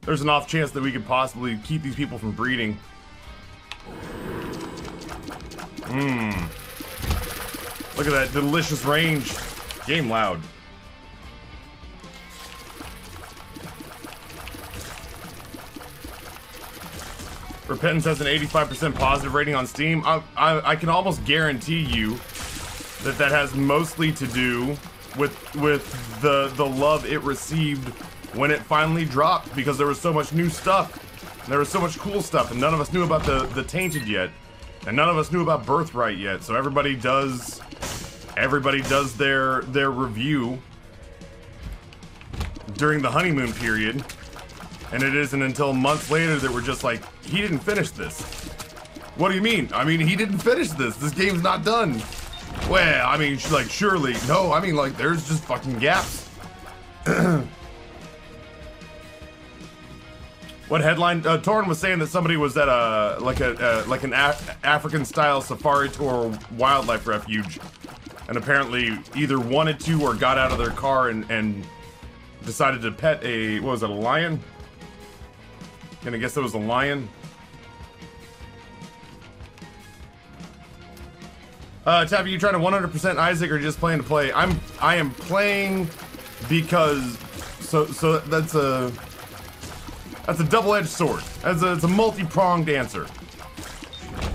there's an off chance that we could possibly keep these people from breeding. Look at that delicious range. Game loud. Repentance has an 85% positive rating on Steam. I can almost guarantee you that that has mostly to do with the love it received when it finally dropped, because there was so much new stuff. And there was so much cool stuff, and none of us knew about the Tainted yet. And none of us knew about Birthright yet. So everybody does their review during the honeymoon period. And it isn't until months later that we're just like, he didn't finish this. What do you mean? I mean, he didn't finish this. This game's not done. Well, I mean, like, surely. No, I mean, like, there's just fucking gaps. What headline? Torrin was saying that somebody was at an African-style safari tour wildlife refuge, and apparently either wanted to or got out of their car and decided to pet a, what was it, a lion? And I guess it was a lion. Tappy, you trying to 100% Isaac or just playing to play? I am playing because so that's a double-edged sword. It's a multi-pronged answer.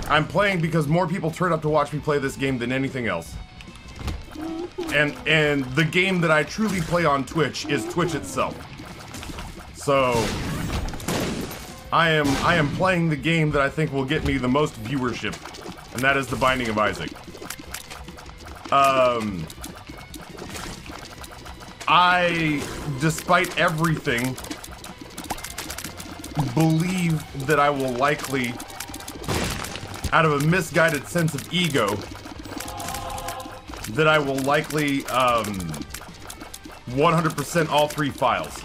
I'm playing because more people turn up to watch me play this game than anything else. And the game that I truly play on Twitch is Twitch itself. So I am playing the game that I think will get me the most viewership, and that is The Binding of Isaac. I, despite everything, believe that I will likely, out of a misguided sense of ego, that I will likely 100% all 3 files.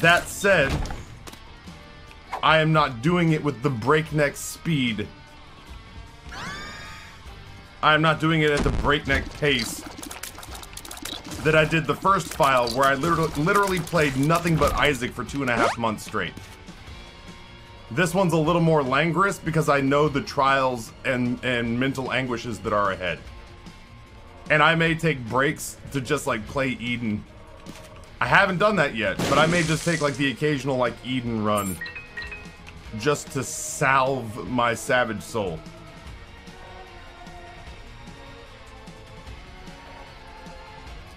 That said, I am not doing it with the breakneck speed. I am not doing it at the breakneck pace that I did the first file, where I literally played nothing but Isaac for 2.5 months straight. This one's a little more languorous because I know the trials and mental anguishes that are ahead. And I may take breaks to just like play Eden. I haven't done that yet, but I may just take like the occasional like Eden run just to salve my savage soul.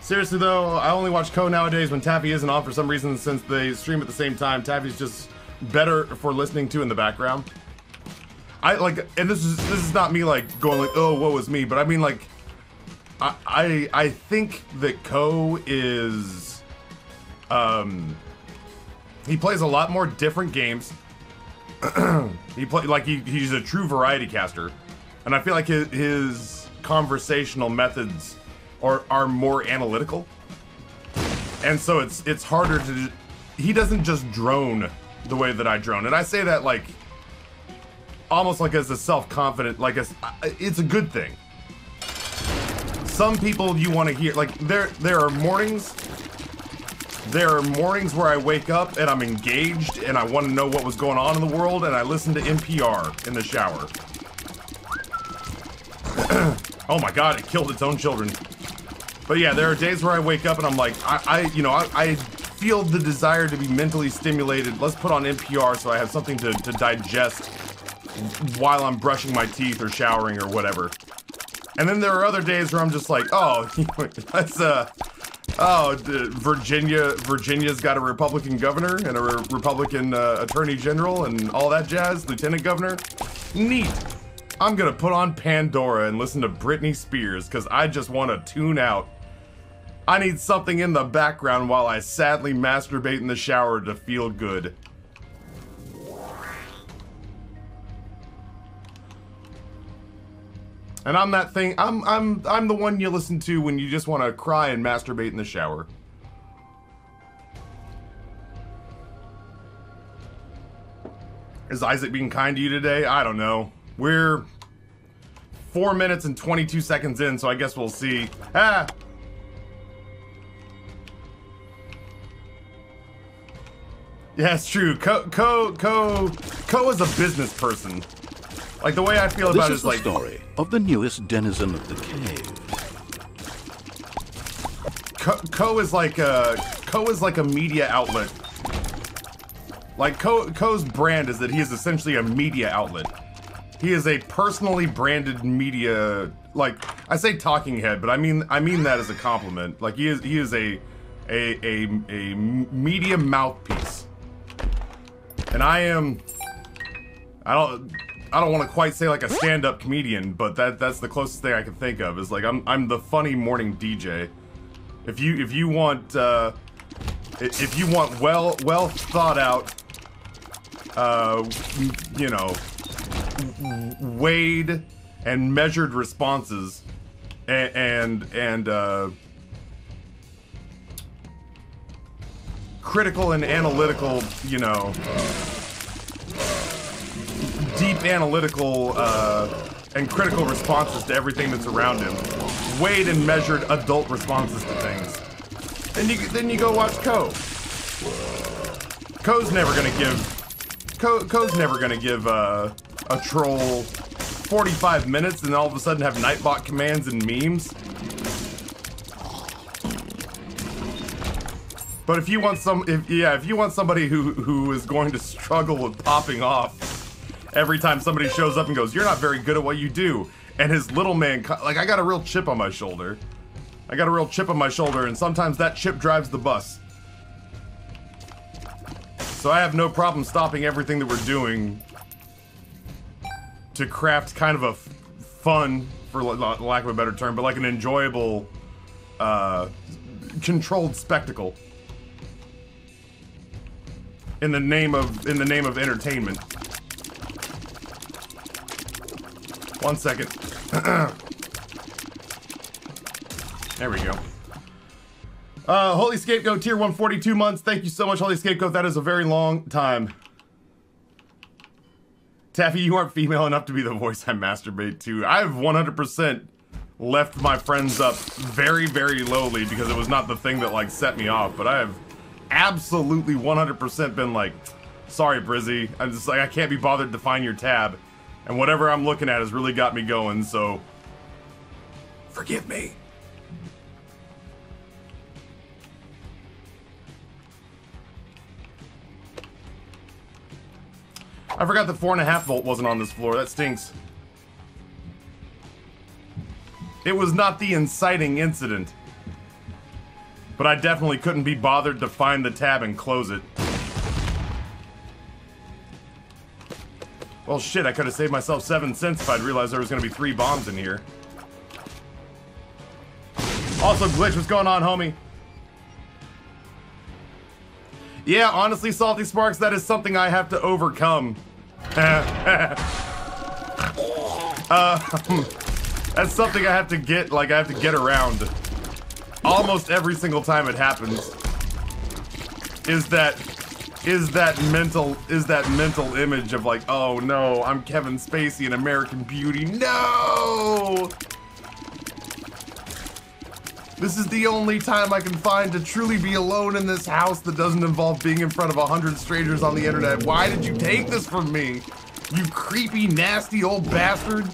Seriously though, I only watch Ko nowadays when Taffy isn't on for some reason, since they stream at the same time. Taffy's just better for listening to in the background. I like, and this is not me like going like, oh, woe is me, but I mean like, I think that Ko is, he plays a lot more different games. He's a true variety caster, and I feel like his conversational methods are more analytical, and so it's harder to. He doesn't just drone the way that I drone, and I say that like almost like as a self-confident, like it's a good thing. Some people you want to hear, like there are mornings where I wake up and I'm engaged and I want to know what was going on in the world, and I listen to NPR in the shower. Oh my god, it killed its own children. But yeah, there are days where I wake up and I'm like, I feel the desire to be mentally stimulated. Let's put on NPR so I have something to digest while I'm brushing my teeth or showering or whatever. And then there are other days where I'm just like, oh, Virginia's got a Republican governor and a Republican attorney general and all that jazz, lieutenant governor. Neat. I'm gonna put on Pandora and listen to Britney Spears because I just want to tune out. I need something in the background while I sadly masturbate in the shower to feel good. And I'm that thing. I'm the one you listen to when you just want to cry and masturbate in the shower. Is Isaac being kind to you today? I don't know. We're 4 minutes and 22 seconds in, so I guess we'll see. Ah! Yeah, it's true. Ko is a business person. Like, the way I feel about it is like... This is the story of the newest denizen of the cave. Ko is like a media outlet. Like, Ko's brand is that he is essentially a media outlet. He is a personally branded media, like, I say talking head, but I mean that as a compliment. Like, he is a media mouthpiece. And I don't want to quite say like a stand-up comedian, but that's the closest thing I can think of, is like I'm the funny morning DJ. If you want well thought out, you know, weighed and measured responses, and critical and analytical, you know, deep analytical and critical responses to everything that's around him, weighed and measured adult responses to things. Then you go watch Ko. Ko's never gonna give a troll 45 minutes and all of a sudden have Nightbot commands and memes. But if you want somebody who is going to struggle with popping off every time somebody shows up and goes, "You're not very good at what you do," and his little man, like, I got a real chip on my shoulder. And sometimes that chip drives the bus. So I have no problem stopping everything that we're doing to craft kind of a fun, for lack of a better term, but like an enjoyable, controlled spectacle. In the name of entertainment. 1 second. There we go. Holy Scapegoat, tier 1, 42 months. Thank you so much, Holy Scapegoat. That is a very long time. Taffy, you aren't female enough to be the voice I masturbate to. I've 100% left my friends up very, very lowly because it was not the thing that, like, set me off, but I have absolutely 100% been like, "Sorry, Brizzy, I'm just like, I can't be bothered to find your tab, and whatever I'm looking at has really got me going, so forgive me." I forgot the 4.5 volt wasn't on this floor. That stinks. It was not the inciting incident, but I definitely couldn't be bothered to find the tab and close it. Well, shit, I could have saved myself 7 cents if I'd realized there was going to be 3 bombs in here. Also, Glitch, what's going on, homie? Yeah, honestly, Salty Sparks, that is something I have to overcome. That's something I have to get, like, I have to get around. Almost every single time it happens. Is that mental image of like, oh no, I'm Kevin Spacey in American Beauty. No! This is the only time I can find to truly be alone in this house that doesn't involve being in front of 100 strangers on the internet. Why did you take this from me? You creepy, nasty old bastard.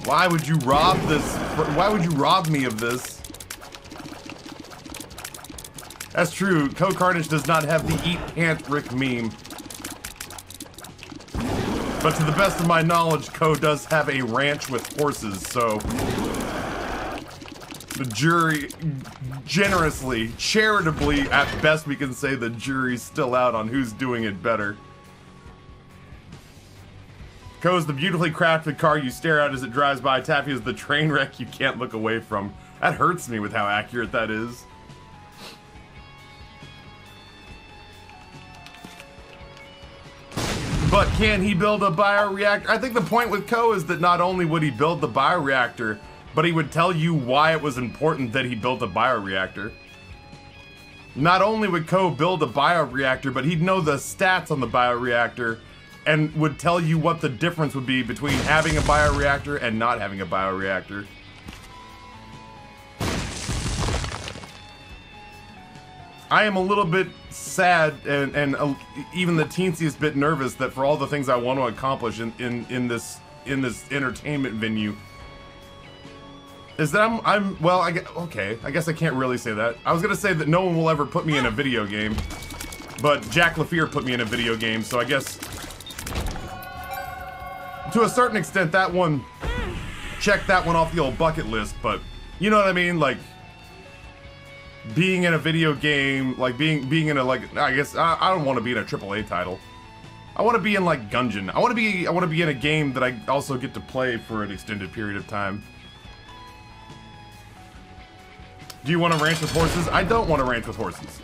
Why would you rob this? Why would you rob me of this? That's true. Ko Carnage does not have the Eat Pant Rick meme. But to the best of my knowledge, Ko does have a ranch with horses, so the jury, generously, charitably, at best we can say the jury's still out on who's doing it better. Ko is the beautifully crafted car you stare at as it drives by. Taffy is the train wreck you can't look away from. That hurts me with how accurate that is. But can he build a bioreactor? I think the point with Ko is that not only would he build the bioreactor, but he would tell you why it was important that he built a bioreactor. Not only would Ko build a bioreactor, but he'd know the stats on the bioreactor and would tell you what the difference would be between having a bioreactor and not having a bioreactor. I am a little bit sad and even the teensiest bit nervous that for all the things I want to accomplish in this entertainment venue, is that I guess I can't really say that. I was gonna say that no one will ever put me in a video game, but Jack LaFear put me in a video game, so I guess to a certain extent that one, check that one off the old bucket list, but you know what I mean, like being in a video game, like being in a, like, I guess I don't want to be in a AAA title. I want to be in like Gungeon. I want to be in a game that I also get to play for an extended period of time. Do you want to ranch with horses? I don't want to ranch with horses.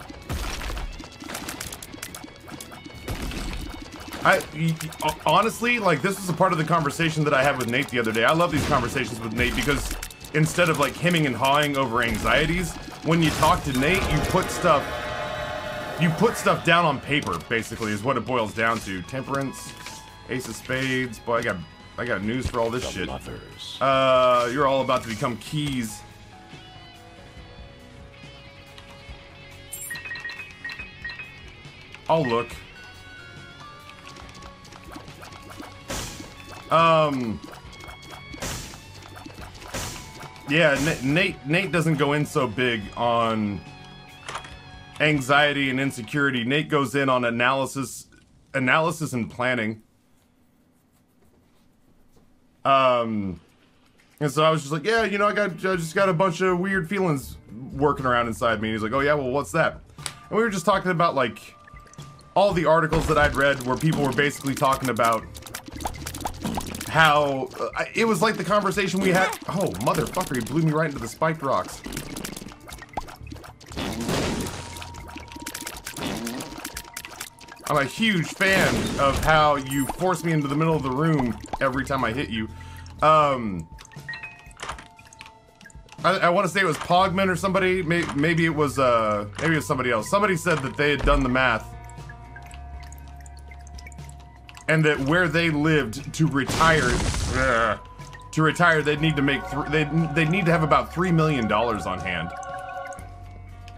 Honestly, like, this was a part of the conversation that I had with Nate the other day. I love these conversations with Nate because instead of like hemming and hawing over anxieties, when you talk to Nate, you put stuff down on paper, basically, is what it boils down to. Temperance, Ace of Spades. Boy, I got news for all this shit. You're all about to become keys. I'll look. Yeah, Nate doesn't go in so big on anxiety and insecurity. Nate goes in on analysis and planning. And so I was just like, yeah, you know, I just got a bunch of weird feelings working around inside me. And he's like, oh yeah, well, what's that? And we were just talking about like all the articles that I'd read where people were basically talking about how it was like the conversation we had. Oh, motherfucker, he blew me right into the spiked rocks. I'm a huge fan of how you force me into the middle of the room every time I hit you. I want to say it was Pogman or somebody. Maybe it was somebody else. Somebody said that they had done the math, and that where they lived to retire, they'd need to make they'd need to have about $3 million on hand.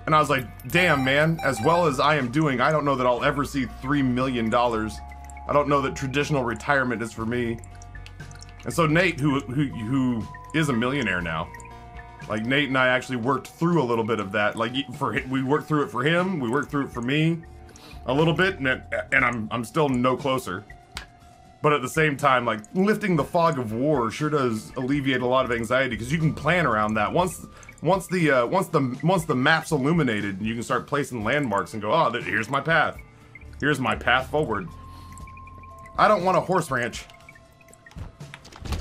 And I was like, damn, man, as well as I am doing, I don't know that I'll ever see $3 million. I don't know that traditional retirement is for me. And so Nate, who is a millionaire now, like Nate and I actually worked through a little bit of that. Like we worked through it for him, we worked through it for me a little bit, and I'm still no closer. But at the same time, like, lifting the fog of war sure does alleviate a lot of anxiety because you can plan around that. Once the map's illuminated, you can start placing landmarks and go, oh, here's my path. Here's my path forward. I don't want a horse ranch.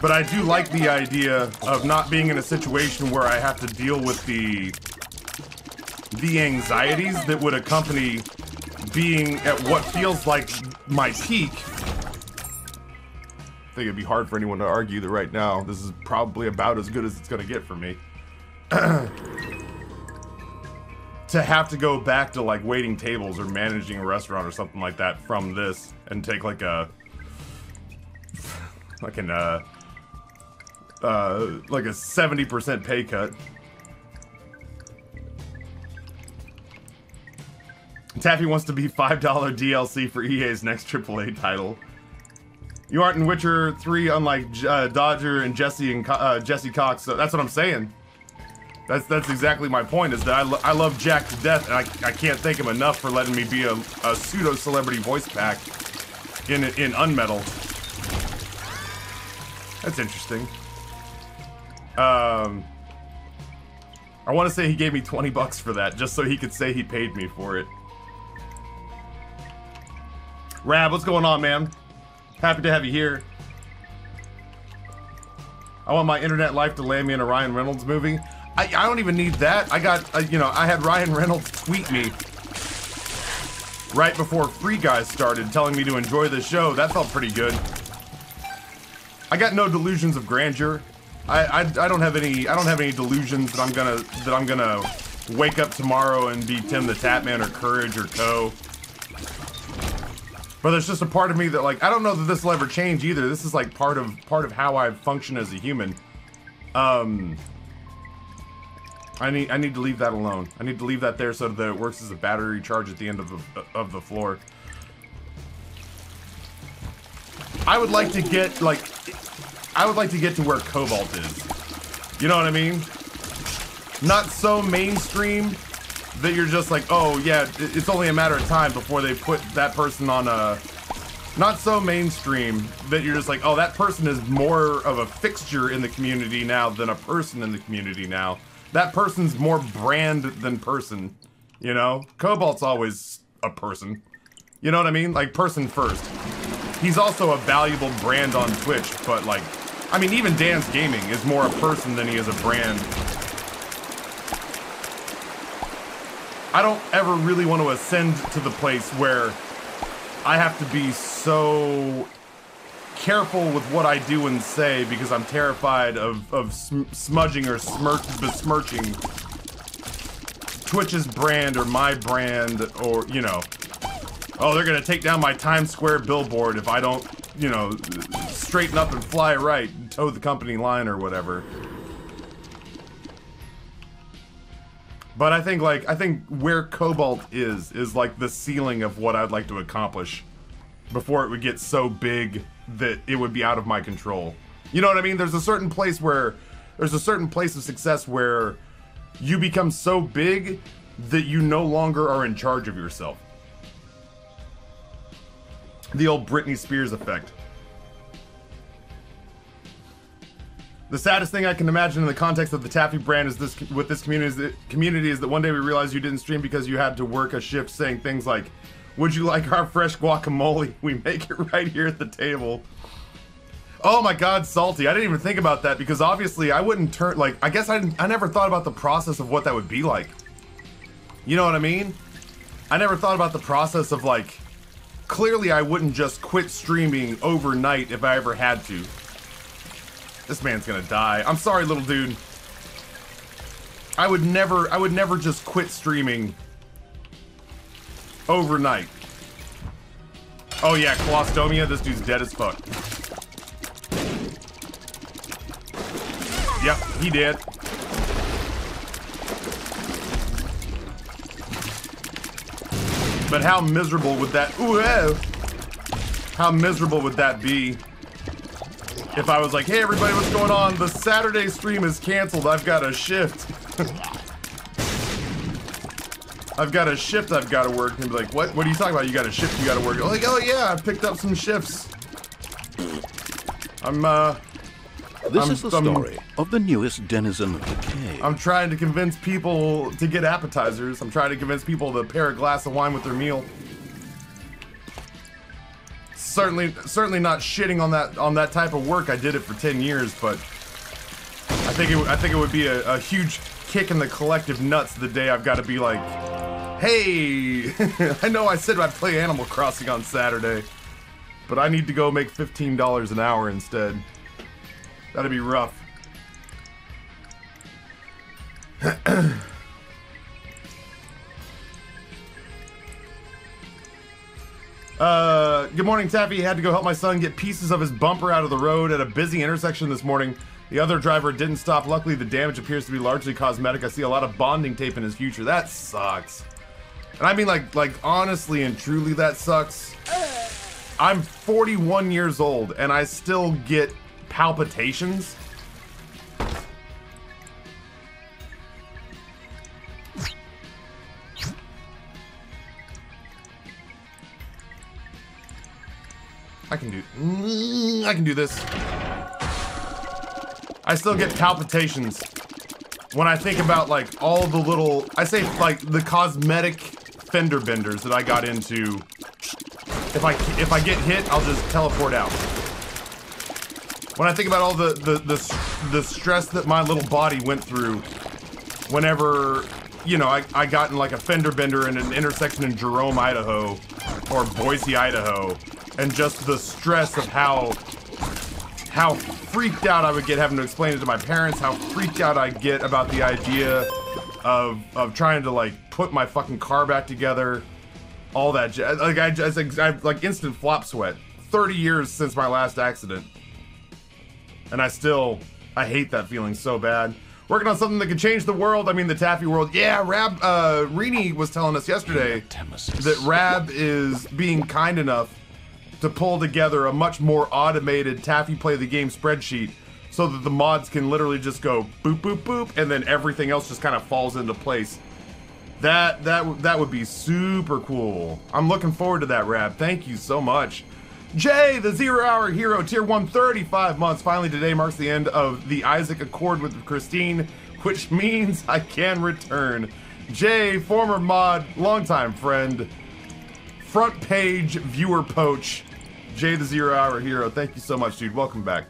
But I do like the idea of not being in a situation where I have to deal with the anxieties that would accompany being at what feels like my peak. I think it'd be hard for anyone to argue that right now this is probably about as good as it's gonna get for me. To have to go back to like waiting tables or managing a restaurant or something like that from this and take like a 70% pay cut. Taffy wants to be $5 DLC for EA's next AAA title. You aren't in Witcher 3, unlike Dodger and Jesse Cox. So that's what I'm saying. That's exactly my point. Is that I love Jack to death, and I can't thank him enough for letting me be a pseudo celebrity voice pack in Unmetal. That's interesting. I want to say he gave me 20 bucks for that, just so he could say he paid me for it. Rab, what's going on, man? Happy to have you here. I want my internet life to land me in a Ryan Reynolds movie. I don't even need that. I got, you know, I had Ryan Reynolds tweet me right before Free Guys started telling me to enjoy the show. That felt pretty good. I got no delusions of grandeur. I don't have any delusions that I'm gonna wake up tomorrow and be Tim the Tatman or Courage or Co. But there's just a part of me that, like, I don't know that this will ever change either. This is like part of how I function as a human. I need to leave that alone. I need to leave that there so that it works as a battery charge at the end of the floor. I would like to get like to where Cobalt is. You know what I mean? Not so mainstream that you're just like, oh yeah, it's only a matter of time before they put that person on a... Not so mainstream that you're just like, oh, that person is more of a fixture in the community now than a person in the community now. That person's more brand than person, you know? Cobalt's always a person. You know what I mean? Like, person first. He's also a valuable brand on Twitch, but like, I mean, even Dance Gaming is more a person than he is a brand. I don't ever really want to ascend to the place where I have to be so careful with what I do and say because I'm terrified of smudging or besmirching Twitch's brand or my brand, or, you know, oh, they're gonna take down my Times Square billboard if I don't, you know, straighten up and fly right and toe the company line or whatever. But I think where Cobalt is like the ceiling of what I'd like to accomplish before it would get so big that it would be out of my control. You know what I mean? There's a certain place of success where you become so big that you no longer are in charge of yourself. The old Britney Spears effect. The saddest thing I can imagine in the context of the Taffy brand is with this community is that one day we realized you didn't stream because you had to work a shift, saying things like, "Would you like our fresh guacamole? We make it right here at the table." Oh my God, Salty! I didn't even think about that because obviously I wouldn't turn like. I guess I never thought about the process of what that would be like. You know what I mean? I never thought about the process of like. Clearly, I wouldn't just quit streaming overnight if I ever had to. This man's gonna die. I'm sorry, little dude. I would never just quit streaming overnight. Oh yeah, Colostomia, this dude's dead as fuck. Yep, he did. But how miserable would that... Ooh, how miserable would that be if I was like, hey everybody, what's going on? The Saturday stream is canceled. I've got a shift. I've got a shift I've got to work. And be like, what? What are you talking about? You got a shift you got to work? I'm like, oh yeah, I picked up some shifts. This is the story of the newest denizen of the cave. I'm trying to convince people to get appetizers. I'm trying to convince people to pair a glass of wine with their meal. Certainly not shitting on that type of work. I did it for 10 years, but I think it would be a huge kick in the collective nuts the day I've got to be like, hey, I know I said I'd play Animal Crossing on Saturday, but I need to go make $15 an hour instead. That'd be rough. Good morning, Taffy. Had to go help my son get pieces of his bumper out of the road at a busy intersection this morning. The other driver didn't stop. Luckily, the damage appears to be largely cosmetic. I see a lot of bonding tape in his future. That sucks. And I mean, like honestly and truly, that sucks. I'm 41 years old, and I still get palpitations. I can do this. I still get palpitations when I think about like all the little, I say like the cosmetic fender benders that I got into. If I get hit, I'll just teleport out. When I think about all the stress that my little body went through whenever, you know, I got in like a fender bender in an intersection in Jerome, Idaho, or Boise, Idaho, and just the stress of how freaked out I would get having to explain it to my parents, how freaked out I get about the idea of trying to like put my fucking car back together, all that like I like instant flop sweat. 30 years since my last accident, and I hate that feeling so bad. Working on something that could change the world. I mean, the taffy world. Yeah, Rab, Rini was telling us yesterday that Rab is being kind enough to pull together a much more automated taffy play the game spreadsheet so that the mods can literally just go boop, boop, boop, and then everything else just kind of falls into place. That would be super cool. I'm looking forward to that, Rab. Thank you so much. Jay, the 0 Hour Hero, tier 135 months. Finally, today marks the end of the Isaac Accord with Christine, which means I can return. Jay, former mod, longtime friend, front page viewer poach. Jay, the 0 Hour Hero, thank you so much, dude. Welcome back.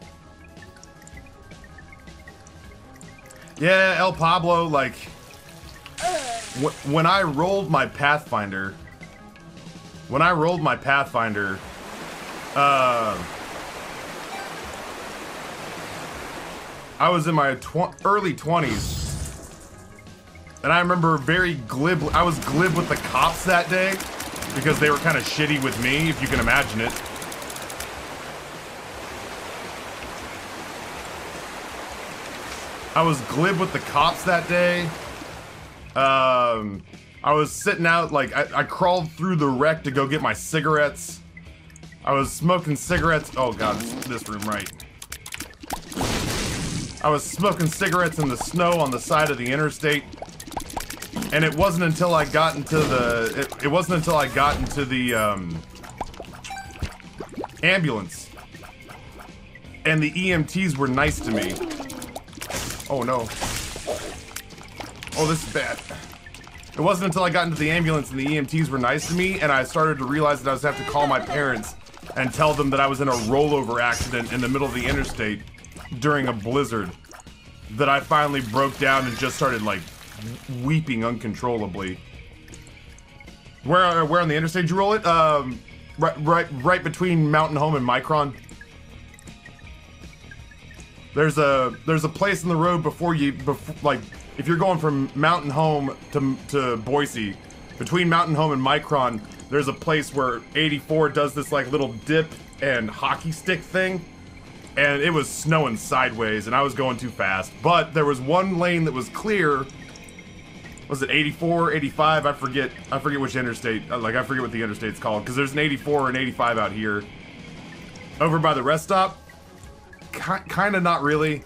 Yeah, El Pablo, like, when I rolled my Pathfinder, I was in my early 20s, and I remember I was glib with the cops that day, because they were kind of shitty with me, if you can imagine it. I was glib with the cops that day. I was sitting out, like, I crawled through the wreck to go get my cigarettes. I was smoking cigarettes. Oh god, this room, right. I was smoking cigarettes in the snow on the side of the interstate. And it wasn't until I got into the, it wasn't until I got into the, ambulance. And the EMTs were nice to me. Oh no. Oh, this is bad. It wasn't until I got into the ambulance and the EMTs were nice to me and I started to realize that I was gonna have to call my parents and tell them that I was in a rollover accident in the middle of the interstate during a blizzard, that I finally broke down and just started, like, weeping uncontrollably. Where on the interstate did you roll it? Right between Mountain Home and Micron. There's a place in the road like, if you're going from Mountain Home to Boise, between Mountain Home and Micron, there's a place where 84 does this, like, little dip and hockey stick thing. And it was snowing sideways, and I was going too fast. But there was one lane that was clear. Was it 84, 85? I forget which interstate. Like, I forget what the interstate's called, because there's an 84 and 85 out here. Over by the rest stop? Kind of not really.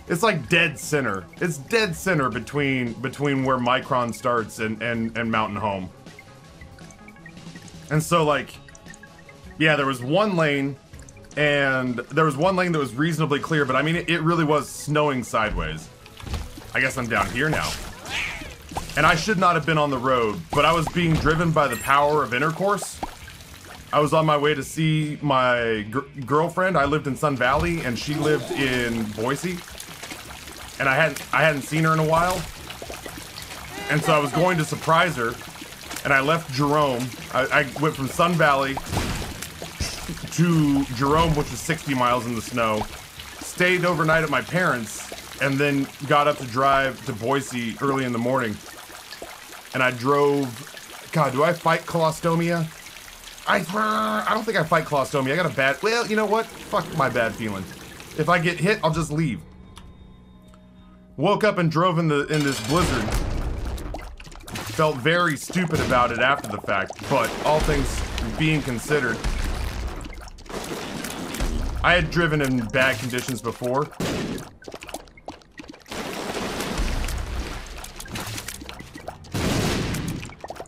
It's like dead center. It's dead center between where Micron starts and Mountain Home. And so, like, yeah, there was one lane, and there was one lane that was reasonably clear, but I mean, it really was snowing sideways. I guess I'm down here now. And I should not have been on the road, but I was being driven by the power of intercourse. I was on my way to see my girlfriend. I lived in Sun Valley, and she lived in Boise. And I hadn't seen her in a while. And so I was going to surprise her, and I left Jerome. I went from Sun Valley to Jerome, which was 60 miles in the snow, stayed overnight at my parents', and then got up to drive to Boise early in the morning. And I drove... God, do I fight Colostomia? I don't think I fight Colostomia. I got a bad... Well, you know what? Fuck my bad feeling. If I get hit, I'll just leave. Woke up and drove in this blizzard. Felt very stupid about it after the fact, but all things being considered, I had driven in bad conditions before.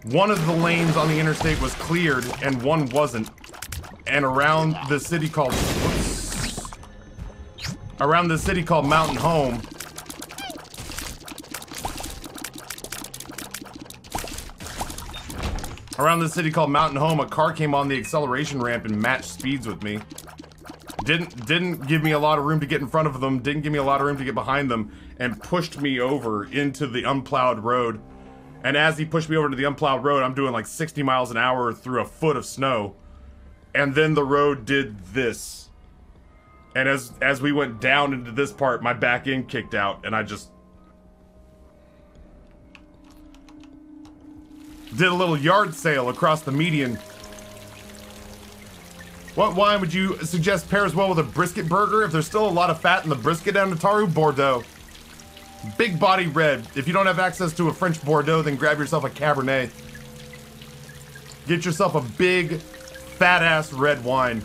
One of the lanes on the interstate was cleared and one wasn't. And around the city called Mountain Home, a car came on the acceleration ramp and matched speeds with me. Didn't give me a lot of room to get in front of them, didn't give me a lot of room to get behind them, and pushed me over into the unplowed road. And as he pushed me over to the unplowed road, I'm doing like 60 miles an hour through a foot of snow. And then the road did this. And as we went down into this part, my back end kicked out, and I just did a little yard sale across the median. What wine would you suggest pairs well with a brisket burger? If there's still a lot of fat in the brisket down to Taru, Bordeaux. Big body red. If you don't have access to a French Bordeaux, then grab yourself a Cabernet. Get yourself a big, fat-ass red wine.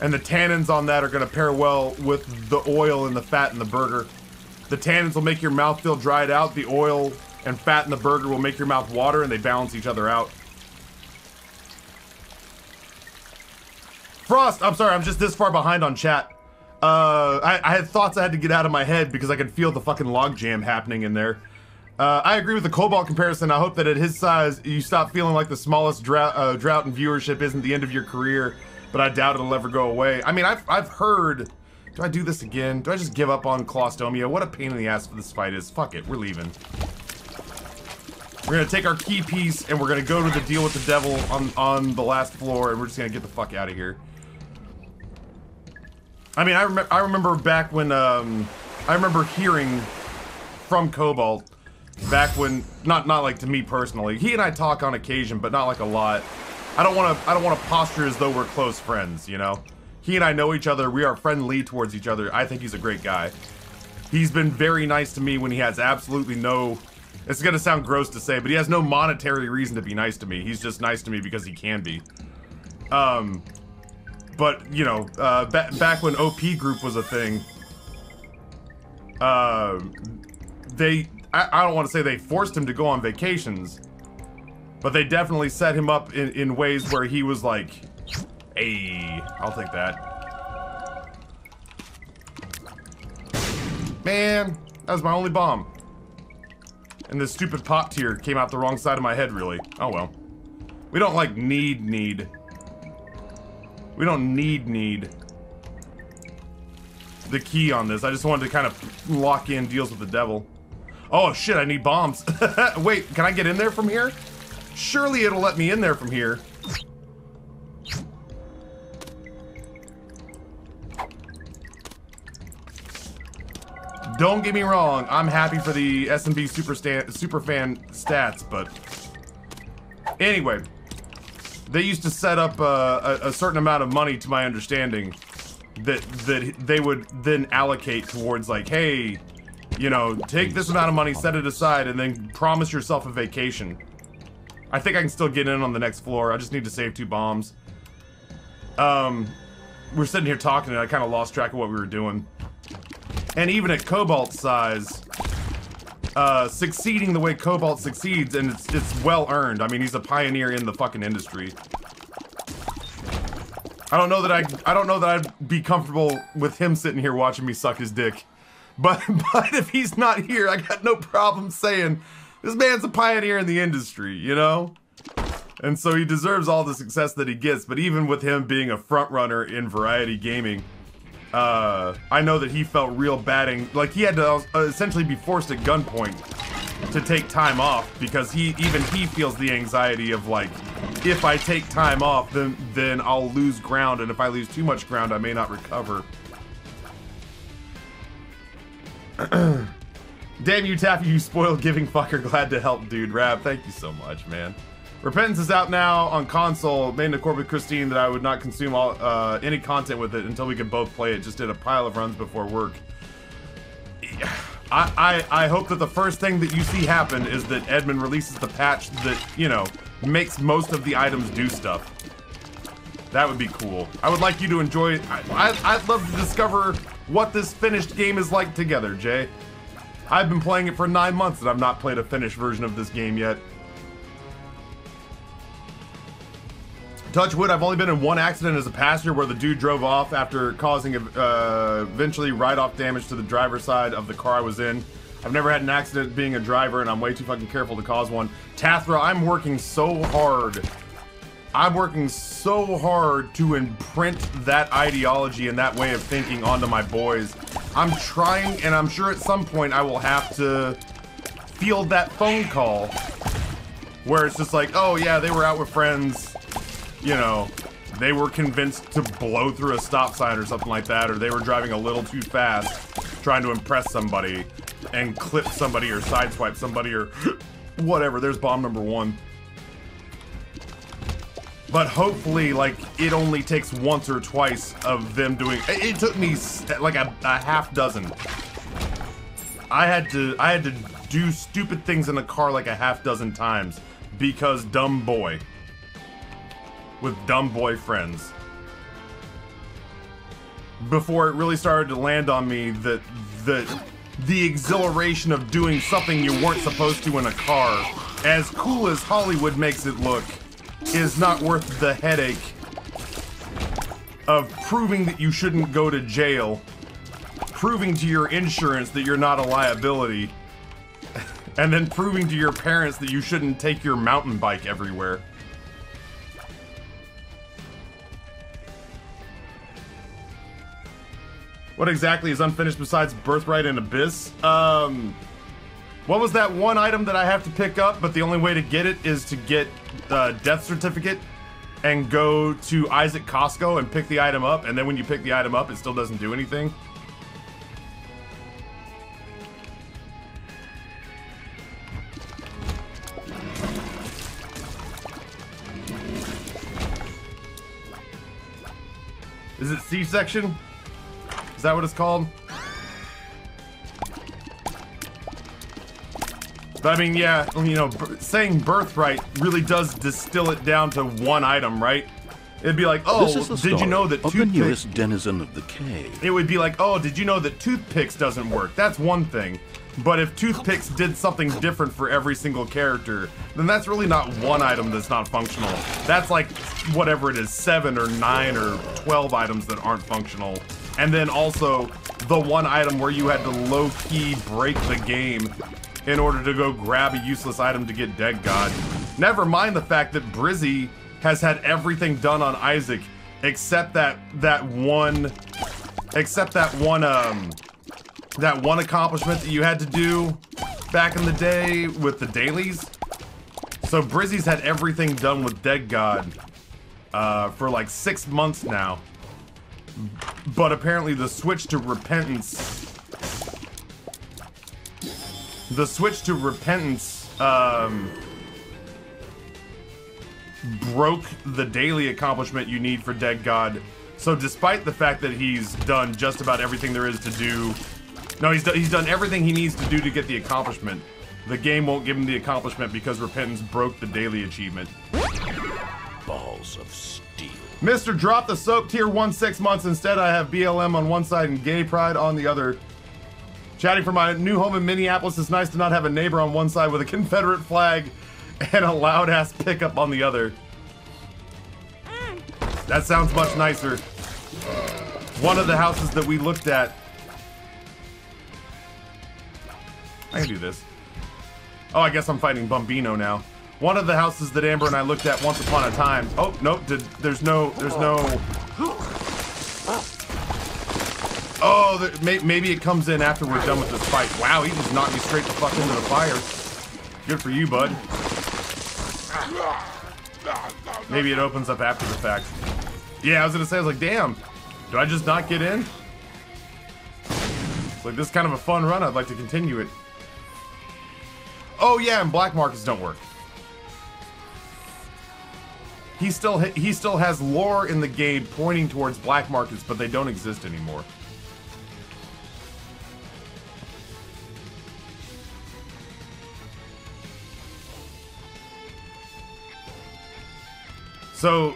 And the tannins on that are gonna pair well with the oil and the fat in the burger. The tannins will make your mouth feel dried out. The oil and fat in the burger will make your mouth water, and they balance each other out. Frost, I'm sorry, I'm just this far behind on chat. I had thoughts I had to get out of my head because I could feel the fucking logjam happening in there. I agree with the Cobalt comparison. I hope that at his size, you stop feeling like the smallest drought in viewership isn't the end of your career, but I doubt it'll ever go away. I mean, I've heard... Do I do this again? Do I just give up on Clostomia? What a pain in the ass for this fight is. Fuck it, we're leaving. We're gonna take our key piece and we're gonna go to the deal with the devil on the last floor, and we're just gonna get the fuck out of here. I mean, I remember back when I remember hearing from Cobalt back when not like to me personally. He and I talk on occasion, but not like a lot. I don't want to posture as though we're close friends, you know. He and I know each other. We are friendly towards each other. I think he's a great guy. He's been very nice to me when he has absolutely no... It's gonna sound gross to say, but he has no monetary reason to be nice to me. He's just nice to me because he can be. But, you know, back when OP Group was a thing, I don't want to say they forced him to go on vacations, but they definitely set him up in ways where he was like, hey, I'll take that. Man, that was my only bomb. And this stupid pop tier came out the wrong side of my head, really. Oh well. We don't, like, need. We don't need the key on this. I just wanted to kind of lock in deals with the devil. Oh shit, I need bombs. Wait, can I get in there from here? Surely it'll let me in there from here. Don't get me wrong, I'm happy for the SMB Superfan stats, but anyway, they used to set up a certain amount of money, to my understanding, that they would then allocate towards, like, hey, you know, take this amount of money, set it aside, and then promise yourself a vacation. I think I can still get in on the next floor. I just need to save 2 bombs. We're sitting here talking, and I kind of lost track of what we were doing. And even at Cobalt's size, succeeding the way Cobalt succeeds, and it's well earned. I mean, he's a pioneer in the fucking industry. I don't know that I'd be comfortable with him sitting here watching me suck his dick. But if he's not here, I got no problem saying this man's a pioneer in the industry, you know? And so he deserves all the success that he gets. But even with him being a front runner in variety gaming, I know that he felt real batting, like he had to essentially be forced at gunpoint to take time off, because even he feels the anxiety of, like, if I take time off, then I'll lose ground, and if I lose too much ground, I may not recover. Damn you, Taffy, you spoiled giving fucker. Glad to help, dude. Rab, thank you so much, man. Repentance is out now on console. Made an accord with Christine that I would not consume any content with it until we could both play it. Just did a pile of runs before work. I hope that the first thing that you see happen is that Edmund releases the patch that, you know, makes most of the items do stuff. That would be cool. I would like you to enjoy. I'd love to discover what this finished game is like together, Jay. I've been playing it for 9 months and I've not played a finished version of this game yet. Touch wood, I've only been in one accident as a passenger where the dude drove off after causing eventually write-off damage to the driver's side of the car I was in. I've never had an accident being a driver, and I'm way too fucking careful to cause one. Tathra, I'm working so hard. I'm working so hard to imprint that ideology and that way of thinking onto my boys. I'm trying, and I'm sure at some point I will have to field that phone call where it's just like, oh yeah, they were out with friends. You know, they were convinced to blow through a stop sign or something like that, or they were driving a little too fast, trying to impress somebody, and clip somebody or sideswipe somebody or whatever. There's bomb number 1. But hopefully, like, it only takes once or twice of them doing... It took me, like, a half dozen. I had to do stupid things in a car like a half dozen times because dumb boy. With dumb boy friends. Before it really started to land on me that the exhilaration of doing something you weren't supposed to in a car, as cool as Hollywood makes it look, is not worth the headache of proving that you shouldn't go to jail, proving to your insurance that you're not a liability, and then proving to your parents that you shouldn't take your mountain bike everywhere. What exactly is unfinished besides Birthright and Abyss? What was that one item that I have to pick up, but the only way to get it is to get the death certificate and go to Isaac Costco and pick the item up, and then when you pick the item up, it still doesn't do anything? Is it C-section? Is that what it's called? But I mean, yeah, you know, saying Birthright really does distill it down to one item, right? It'd be like, oh, did you know that the newest denizen of the cave? It would be like, oh, did you know that toothpicks doesn't work? That's one thing. But if toothpicks did something different for every single character, then that's really not one item that's not functional. That's like, whatever it is, 7 or 9 or 12 items that aren't functional. And then also, the one item where you had to low-key break the game in order to go grab a useless item to get Dead God. Never mind the fact that Brizzy has had everything done on Isaac except that one accomplishment that you had to do back in the day with the dailies. So Brizzy's had everything done with Dead God for like 6 months now. But apparently the switch to repentance broke the daily accomplishment you need for Dead God. So despite the fact that he's done just about everything there is to do, no, he's done everything he needs to do to get the accomplishment, the game won't give him the accomplishment because repentance broke the daily achievement. Balls of steel. Mr. Drop the Soap tier 1 6 months. Instead, I have BLM on one side and Gay Pride on the other. Chatting from my new home in Minneapolis, it's nice to not have a neighbor on one side with a Confederate flag and a loud-ass pickup on the other. That sounds much nicer. One of the houses that we looked at... I can do this. Oh, I guess I'm fighting Bumbino now. One of the houses that Amber and I looked at once upon a time... Oh, nope, there's no... Oh, maybe it comes in after we're done with this fight. Wow, he just knocked me straight the fuck into the fire. Good for you, bud. Maybe it opens up after the fact. Yeah, I was gonna say, I was like, damn, do I just not get in? It's like, this is kind of a fun run, I'd like to continue it. Oh yeah, and black markets don't work. He still has lore in the game pointing towards black markets, but they don't exist anymore. So,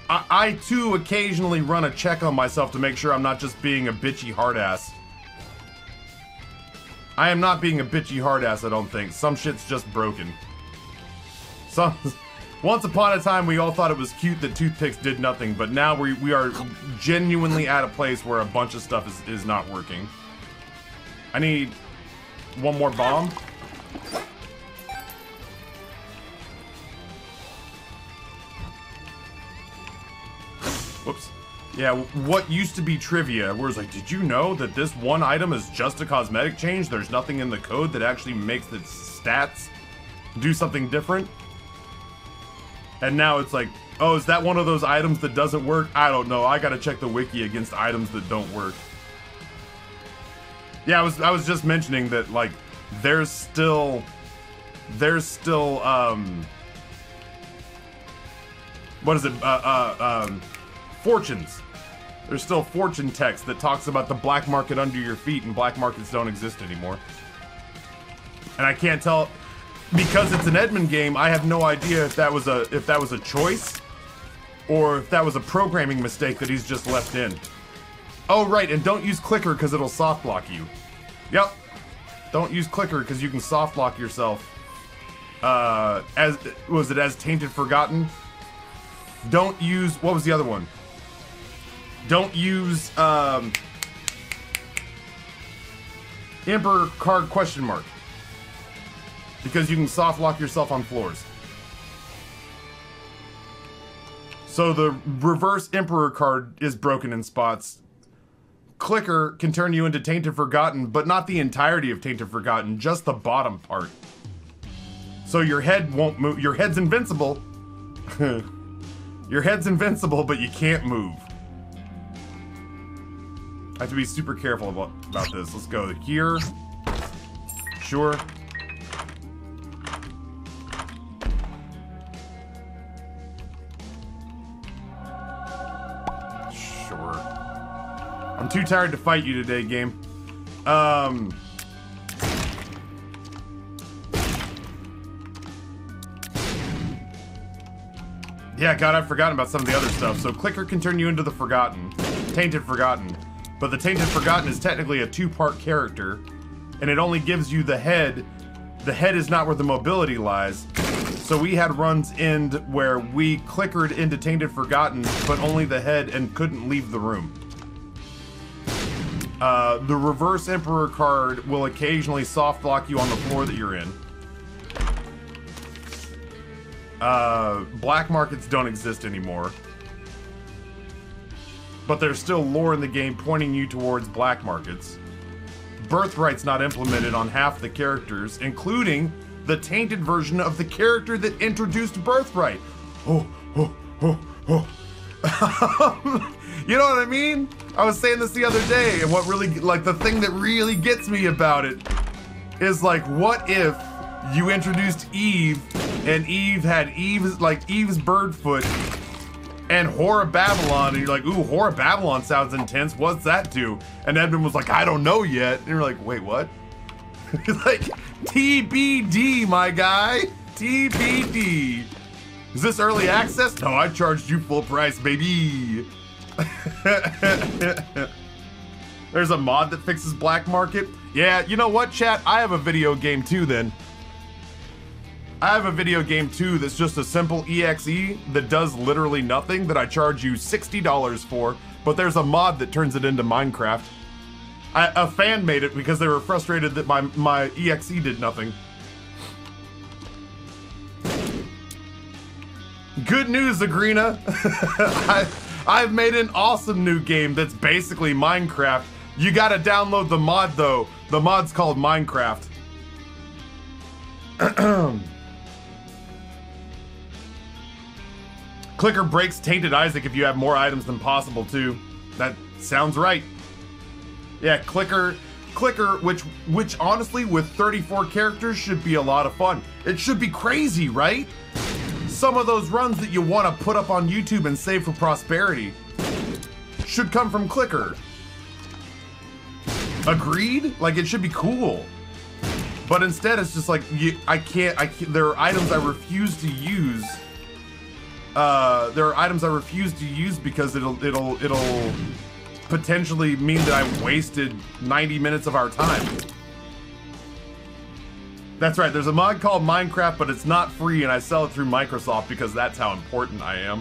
I too occasionally run a check on myself to make sure I'm not just being a bitchy hardass. I am not being a bitchy hardass, I don't think. Some shit's just broken. Once upon a time, we all thought it was cute that toothpicks did nothing, but now we are genuinely at a place where a bunch of stuff is not working. I need one more bomb. Whoops. Yeah, what used to be trivia, where it's like, did you know that this one item is just a cosmetic change? There's nothing in the code that actually makes the stats do something different? And now it's like, oh, is that one of those items that doesn't work? I don't know. I gotta check the wiki against items that don't work. Yeah, I was just mentioning that, like, there's still what is it? Fortunes. There's still fortune text that talks about the black market under your feet, and black markets don't exist anymore. And I can't tell, because it's an Edmund game, I have no idea if that was a choice or if that was a programming mistake that he's just left in. Oh, right, and don't use clicker because it'll soft lock you. Yep. Don't use clicker because you can soft lock yourself. As Tainted Forgotten? Don't use, what was the other one? Don't use, Emperor card question mark. Because you can soft lock yourself on floors. So the reverse Emperor card is broken in spots. Clicker can turn you into Tainted Forgotten, but not the entirety of Tainted Forgotten, just the bottom part. So your head won't move. Your head's invincible. Your head's invincible, but you can't move. I have to be super careful about this. Let's go here. Sure. Sure. I'm too tired to fight you today, game. Yeah, God, I've forgotten about some of the other stuff. So Clicker can turn you into the Forgotten. Tainted Forgotten. But the Tainted Forgotten is technically a two-part character, and it only gives you the head. The head is not where the mobility lies. So we had runs end where we clickered into Tainted Forgotten, but only the head and couldn't leave the room. The reverse Emperor card will occasionally soft lock you on the floor that you're in. Black markets don't exist anymore. But there's still lore in the game pointing you towards black markets. Birthright's not implemented on half the characters, including the tainted version of the character that introduced Birthright. You know what I mean? I was saying this the other day, and what really, like, the thing that really gets me about it is, like, what if you introduced Eve, and Eve had Eve's Birdfoot and Horror Babylon, and you're like, ooh, Horror Babylon sounds intense, what's that do? And Edmund was like, I don't know yet. And you're like, wait, what? Like, TBD, my guy. TBD. Is this early access? No, I charged you full price, baby. There's a mod that fixes black market. Yeah, you know what, chat? I have a video game too, then. I have a video game too that's just a simple EXE that does literally nothing that I charge you $60 for, but there's a mod that turns it into Minecraft. A fan made it because they were frustrated that my EXE did nothing. Good news, Agrina. I've made an awesome new game that's basically Minecraft. You gotta download the mod though. The mod's called Minecraft. Clicker breaks Tainted Isaac if you have more items than possible too. That sounds right. Yeah, Clicker, which honestly with 34 characters should be a lot of fun. It should be crazy, right? Some of those runs that you want to put up on YouTube and save for prosperity should come from Clicker. Agreed? Like, it should be cool. But instead it's just like, I can't, there are items I refuse to use. There are items I refuse to use because it'll potentially mean that I wasted 90 minutes of our time. That's right, there's a mod called Minecraft, but it's not free, and I sell it through Microsoft because that's how important I am.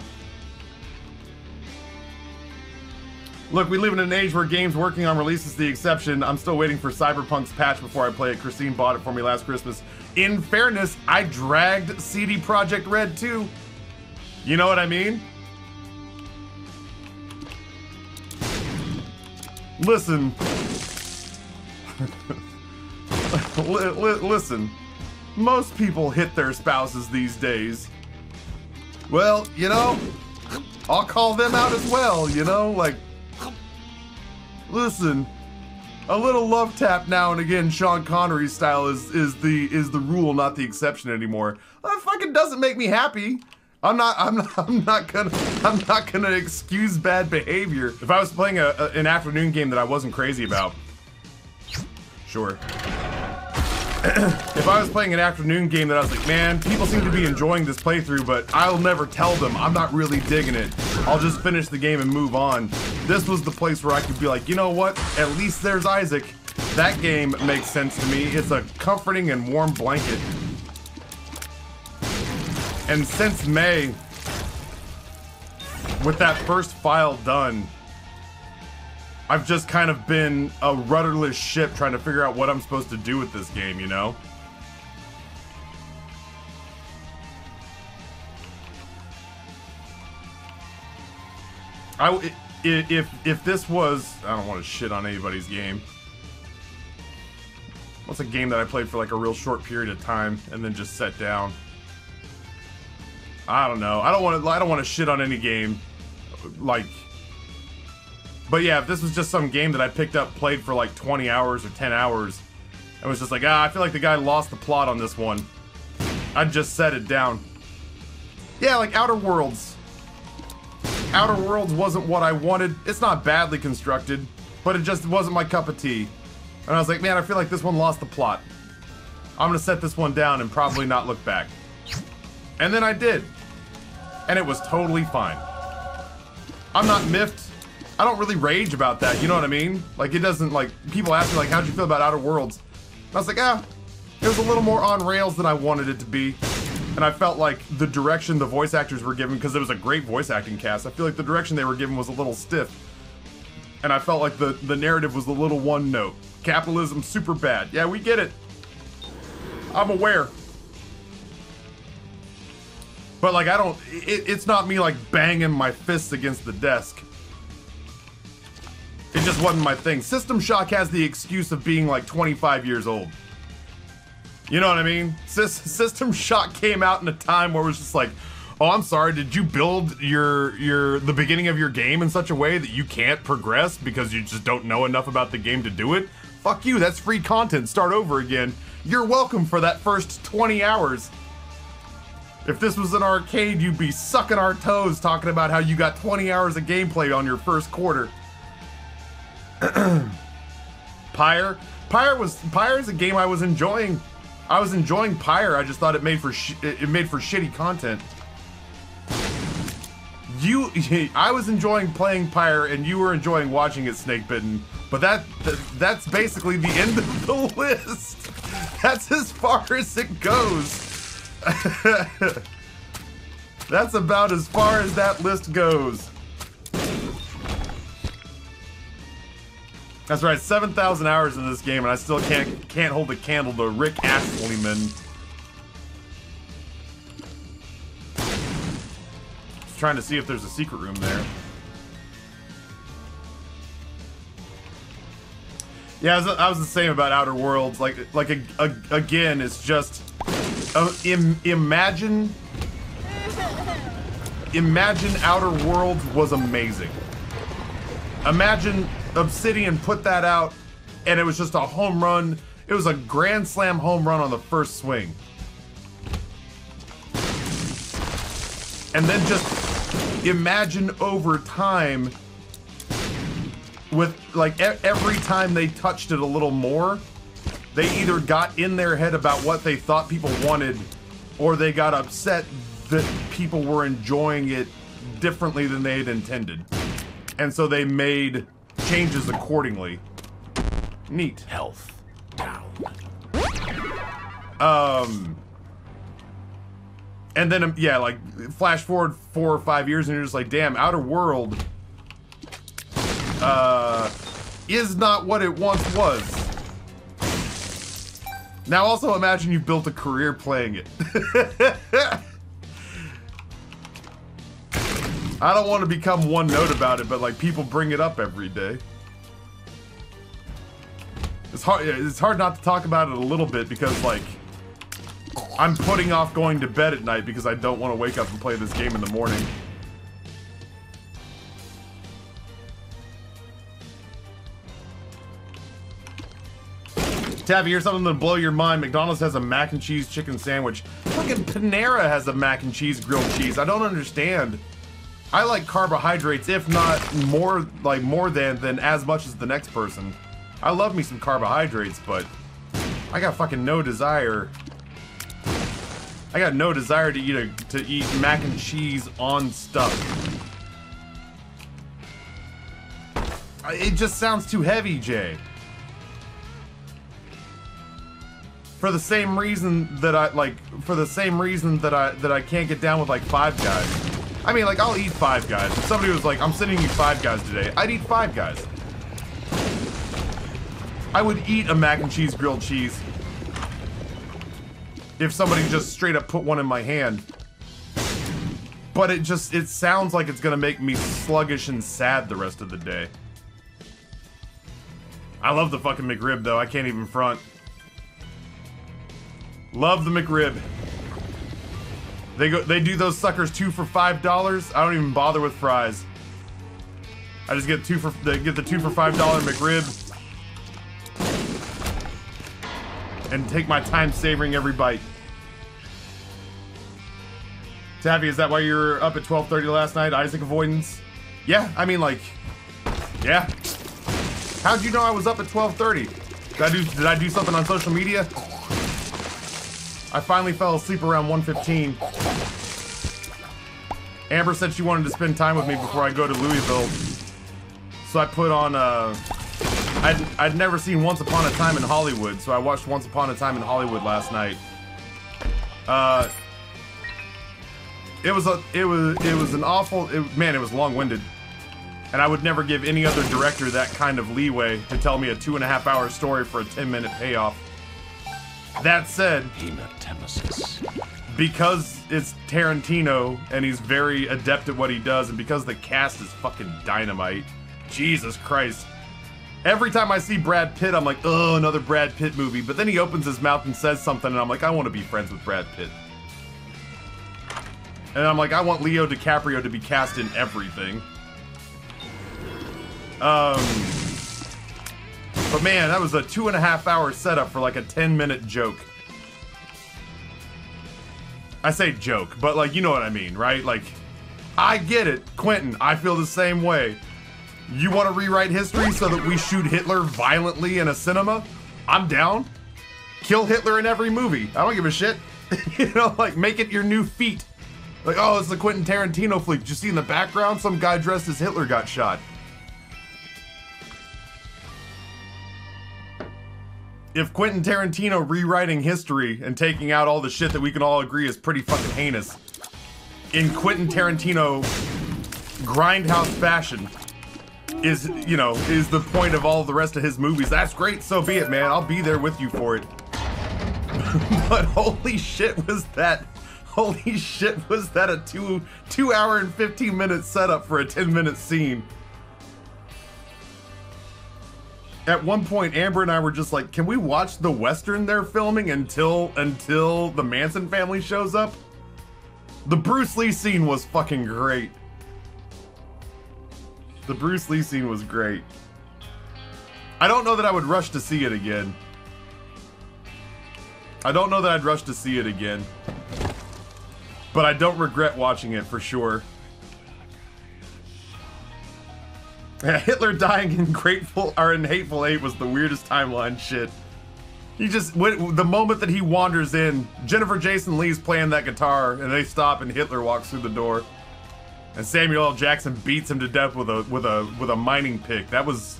Look, we live in an age where games working on release is the exception. I'm still waiting for Cyberpunk's patch before I play it. Christine bought it for me last Christmas. In fairness, I dragged CD Projekt Red too. You know what I mean? Listen. Listen. Most people hit their spouses these days. Well, you know, I'll call them out as well, you know? Like, listen. A little love tap now and again, Sean Connery style is the rule, not the exception anymore. That fucking doesn't make me happy. I'm not gonna excuse bad behavior. If I was playing an afternoon game that I wasn't crazy about, sure. if I was playing an afternoon game that I was like, man, people seem to be enjoying this playthrough, but I'll never tell them I'm not really digging it. I'll just finish the game and move on. This was the place where I could be like, you know what? At least there's Isaac. That game makes sense to me. It's a comforting and warm blanket. And since May, with that first file done, I've just kind of been a rudderless ship trying to figure out what I'm supposed to do with this game, you know? If this was, I don't want to shit on anybody's game. What's a game that I played for like a real short period of time and then just set down? I don't know. I don't want to shit on any game. Like, but yeah, if this was just some game that I picked up, played for like 20 hours or 10 hours, and was just like, I feel like the guy lost the plot on this one, I'd just set it down. Yeah, like Outer Worlds. Outer Worlds wasn't what I wanted. It's not badly constructed, but it just wasn't my cup of tea. And I was like, man, I feel like this one lost the plot. I'm gonna set this one down and probably not look back. And then I did. And it was totally fine. I'm not miffed. I don't really rage about that, you know what I mean? Like, it doesn't, like, people ask me, like, how'd you feel about Outer Worlds? And I was like, it was a little more on rails than I wanted it to be. And I felt like the direction the voice actors were given, because it was a great voice acting cast, I feel like the direction they were given was a little stiff. And I felt like the narrative was a little one note. Capitalism, super bad. Yeah, we get it. I'm aware. But, like, it's not me, like, banging my fists against the desk. It just wasn't my thing. System Shock has the excuse of being like 25 years old. You know what I mean? System Shock came out in a time where it was just like, oh, I'm sorry, did you build the beginning of your game in such a way that you can't progress because you just don't know enough about the game to do it? Fuck you, that's free content, start over again. You're welcome for that first 20 hours. If this was an arcade, you'd be sucking our toes talking about how you got 20 hours of gameplay on your first quarter. Pyre is a game I was enjoying. I was enjoying Pyre. I just thought it made for shitty content. I was enjoying playing Pyre, and you were enjoying watching it, Snakebitten. But that's basically the end of the list. That's as far as it goes. That's about as far as that list goes. That's right, 7,000 hours in this game, and I still can't hold a candle to Rick Astleyman. Just trying to see if there's a secret room there. Yeah, I was the same about Outer Worlds. Again, it's just imagine Outer Worlds was amazing. Imagine Obsidian put that out, and it was just a home run. It was a grand slam home run on the first swing. And then just imagine over time, with like every time they touched it a little more, they either got in their head about what they thought people wanted, or they got upset that people were enjoying it differently than they had intended. And so they made changes accordingly. Neat. Health down. And then, yeah, like, flash forward 4 or 5 years and you're just like, damn, Outer World is not what it once was. Now also imagine you've built a career playing it. I don't want to become one note about it, but like people bring it up every day. It's hard not to talk about it a little bit because like I'm putting off going to bed at night because I don't want to wake up and play this game in the morning. Tabby, here's something that'll blow your mind. McDonald's has a mac and cheese chicken sandwich. Fucking Panera has a mac and cheese grilled cheese. I don't understand. I like carbohydrates, if not more than as much as the next person. I love me some carbohydrates, but I got fucking no desire. I got no desire to eat mac and cheese on stuff. It just sounds too heavy, Jay. For the same reason that I can't get down with like Five Guys. I mean, like, I'll eat Five Guys. If somebody was like, I'm sending you Five Guys today, I'd eat Five Guys. I would eat a mac and cheese grilled cheese if somebody just straight up put one in my hand. But it sounds like it's gonna make me sluggish and sad the rest of the day. I love the fucking McRib though, I can't even front. Love the McRib. They do those suckers 2 for $5. I don't even bother with fries. I just get the 2 for $5 McRib. And take my time savoring every bite. Taffy, is that why you were up at 12:30 last night? Isaac avoidance? Yeah, I mean, like, yeah. How'd you know I was up at 12:30? Did I do something on social media? I finally fell asleep around 1:15. Amber said she wanted to spend time with me before I go to Louisville. So I put on, I'd never seen Once Upon a Time in Hollywood, so I watched Once Upon a Time in Hollywood last night. It was an awful, man, it was long-winded. And I would never give any other director that kind of leeway to tell me a 2.5-hour story for a 10-minute payoff. That said, because it's Tarantino and he's very adept at what he does, and because the cast is fucking dynamite, Jesus Christ. Every time I see Brad Pitt, I'm like, oh, another Brad Pitt movie. But then he opens his mouth and says something, and I'm like, I want to be friends with Brad Pitt. And I'm like, I want Leo DiCaprio to be cast in everything. But man, that was a 2.5-hour setup for like a 10-minute joke. I say joke, but like, you know what I mean, right? Like, I get it, Quentin, I feel the same way. You want to rewrite history so that we shoot Hitler violently in a cinema? I'm down. Kill Hitler in every movie. I don't give a shit. You know, like, make it your new feat. Like, oh, it's the Quentin Tarantino flick. Did you see in the background some guy dressed as Hitler got shot? If Quentin Tarantino rewriting history and taking out all the shit that we can all agree is pretty fucking heinous, in Quentin Tarantino grindhouse fashion, is, you know, is the point of all the rest of his movies. That's great, so be it, man. I'll be there with you for it. But holy shit was that a 2 hour and 15 minute setup for a 10-minute scene. At one point, Amber and I were just like, can we watch the Western they're filming until the Manson family shows up? The Bruce Lee scene was fucking great. The Bruce Lee scene was great. I don't know that I would rush to see it again. I don't know that I'd rush to see it again. But I don't regret watching it for sure. Hitler dying in Hateful Eight was the weirdest timeline shit. He just, the moment that he wanders in, Jennifer Jason Leigh's playing that guitar, and they stop, and Hitler walks through the door, and Samuel L. Jackson beats him to death with a mining pick. That was,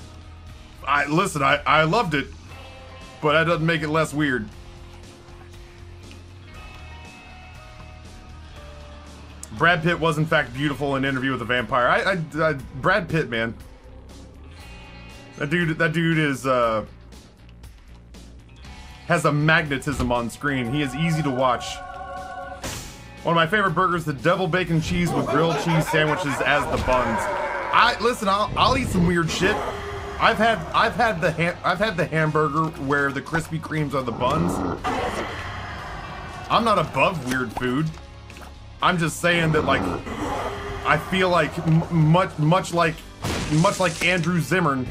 I loved it, but that doesn't make it less weird. Brad Pitt was in fact beautiful in Interview with the Vampire. Brad Pitt, man. That dude is, has a magnetism on screen. He is easy to watch. One of my favorite burgers, the double bacon cheese with grilled cheese sandwiches as the buns. Listen, I'll eat some weird shit. I've had the hamburger where the Krispy Kremes are the buns. I'm not above weird food. I'm just saying that, like, I feel like much like Andrew Zimmern,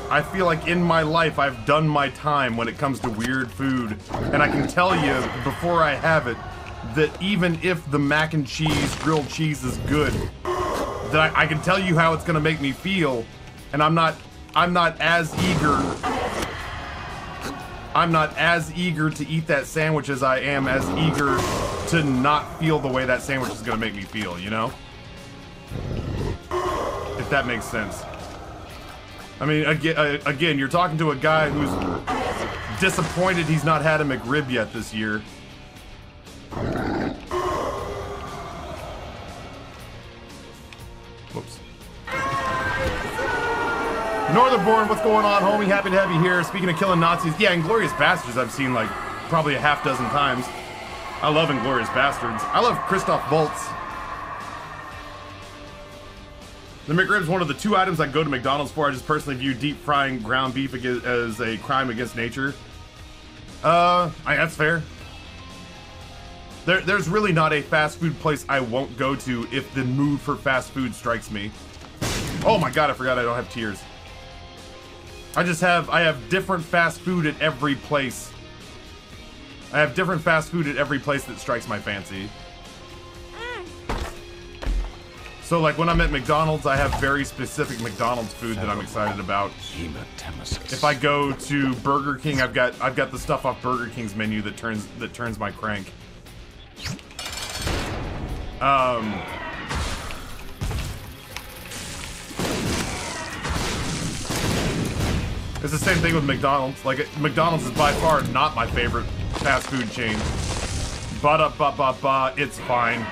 I feel like in my life I've done my time when it comes to weird food, and I can tell you before I have it that even if the mac and cheese grilled cheese is good, that I can tell you how it's gonna make me feel, and I'm not as eager I'm not as eager to eat that sandwich as I am as eager to not feel the way that sandwich is gonna make me feel, you know? If that makes sense. I mean, again, you're talking to a guy who's disappointed he's not had a McRib yet this year. Whoops. Northernborn, what's going on, homie? Happy to have you here. Speaking of killing Nazis, yeah, Inglourious Bastards I've seen like probably a half dozen times. I love Inglourious Bastards. I love Christoph Waltz. The McRib's one of the 2 items I go to McDonald's for. I just personally view deep frying ground beef as a crime against nature. That's fair. There's really not a fast food place I won't go to if the mood for fast food strikes me. Oh my god, I forgot I don't have tears. I have different fast food at every place. I have different fast food at every place that strikes my fancy. So like when I'm at McDonald's, I have very specific McDonald's food that I'm excited about. If I go to Burger King, I've got the stuff off Burger King's menu that turns my crank. It's the same thing with McDonald's. Like McDonald's is by far not my favorite fast food chain. Ba-da-ba-ba-ba, it's fine.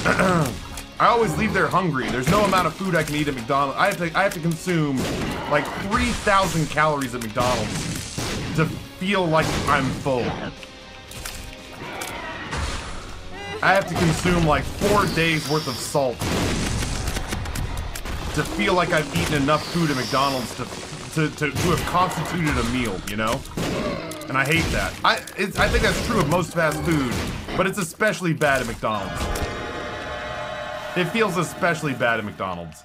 I always leave there hungry. There's no amount of food I can eat at McDonald's. I have to consume like 3,000 calories at McDonald's to feel like I'm full. I have to consume like 4 days worth of salt to feel like I've eaten enough food at McDonald's to have constituted a meal, you know? And I hate that. I think that's true of most fast food, but it's especially bad at McDonald's. It feels especially bad at McDonald's.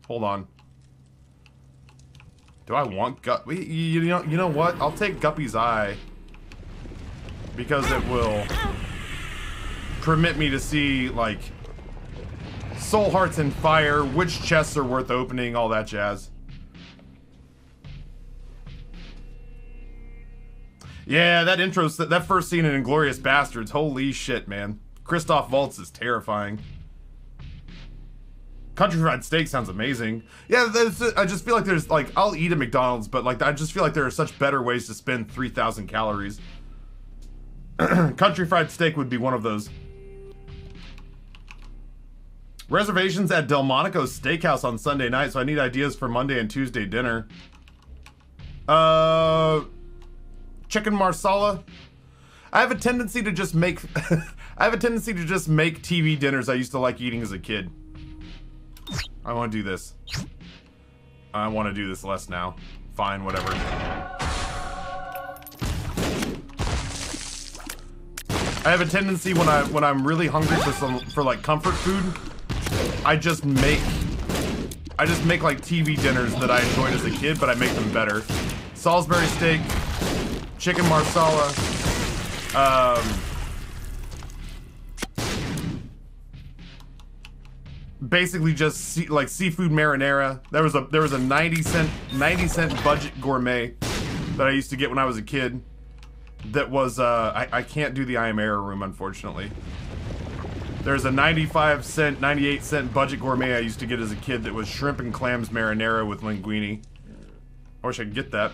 Hold on. Do I want you know what? I'll take Guppy's Eye because it will permit me to see like Soul Hearts and Fire, which chests are worth opening, all that jazz. Yeah, that intro, that first scene in Inglourious Bastards, holy shit, man. Christoph Waltz is terrifying. Country Fried Steak sounds amazing. Yeah, I just feel like there's like, I'll eat at McDonald's, but like, I just feel like there are such better ways to spend 3,000 calories. Country Fried Steak would be one of those. Reservations at Delmonico's Steakhouse on Sunday night, so I need ideas for Monday and Tuesday dinner. Chicken marsala. I have a tendency to just make TV dinners I used to like eating as a kid. I want to do this. I want to do this less now. Fine, whatever. I have a tendency when I'm really hungry for like comfort food, I just make like TV dinners that I enjoyed as a kid, but I make them better. Salisbury steak, chicken marsala, basically just seafood marinara. There was a 90 cent budget gourmet that I used to get when I was a kid. That was I can't do the I Am Error Room, unfortunately. There's a 95 cent, 98 cent budget gourmet I used to get as a kid that was shrimp and clams marinara with linguine. I wish I could get that.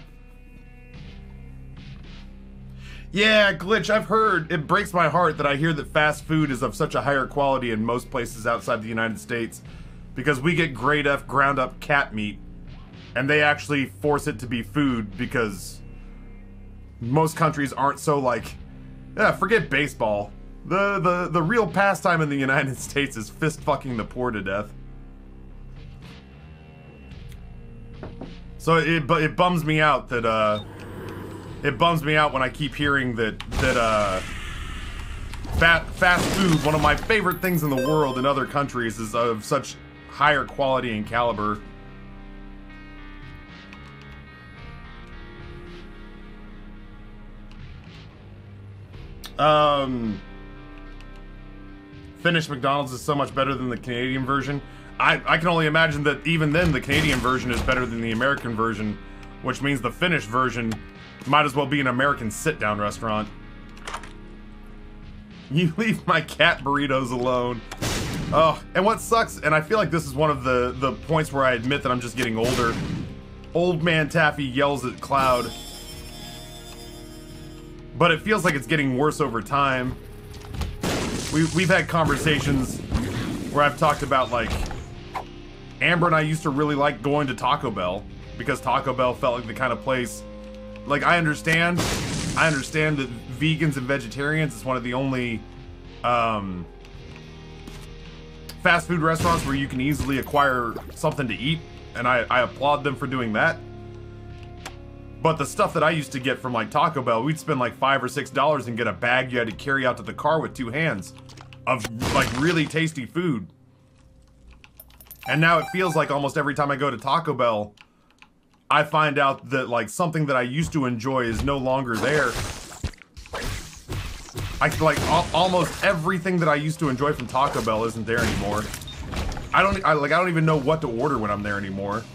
Yeah, Glitch, I've heard, it breaks my heart that I hear that fast food is of such a higher quality in most places outside the United States because we get grade F ground up cat meat and they actually force it to be food because most countries aren't so like, yeah, forget baseball. The real pastime in the United States is fist fucking the poor to death. So it bums me out that it bums me out when I keep hearing that fast food, one of my favorite things in the world in other countries, is of such higher quality and caliber. Finnish McDonald's is so much better than the Canadian version. I can only imagine that even then the Canadian version is better than the American version, which means the Finnish version might as well be an American sit-down restaurant. You leave my cat burritos alone. Oh, and what sucks, and I feel like this is one of the points where I admit that I'm just getting older. Old man Taffy yells at Cloud. But it feels like it's getting worse over time. We've had conversations where I've talked about, like, Amber and I used to really like going to Taco Bell because Taco Bell felt like the kind of place, like, I understand that vegans and vegetarians is one of the only fast food restaurants where you can easily acquire something to eat, and I applaud them for doing that. But the stuff that I used to get from, like, Taco Bell, we'd spend like $5 or $6 and get a bag you had to carry out to the car with 2 hands of, like, really tasty food. And now it feels like almost every time I go to Taco Bell, I find out that, like, something that I used to enjoy is no longer there. Almost everything that I used to enjoy from Taco Bell isn't there anymore. I don't even know what to order when I'm there anymore.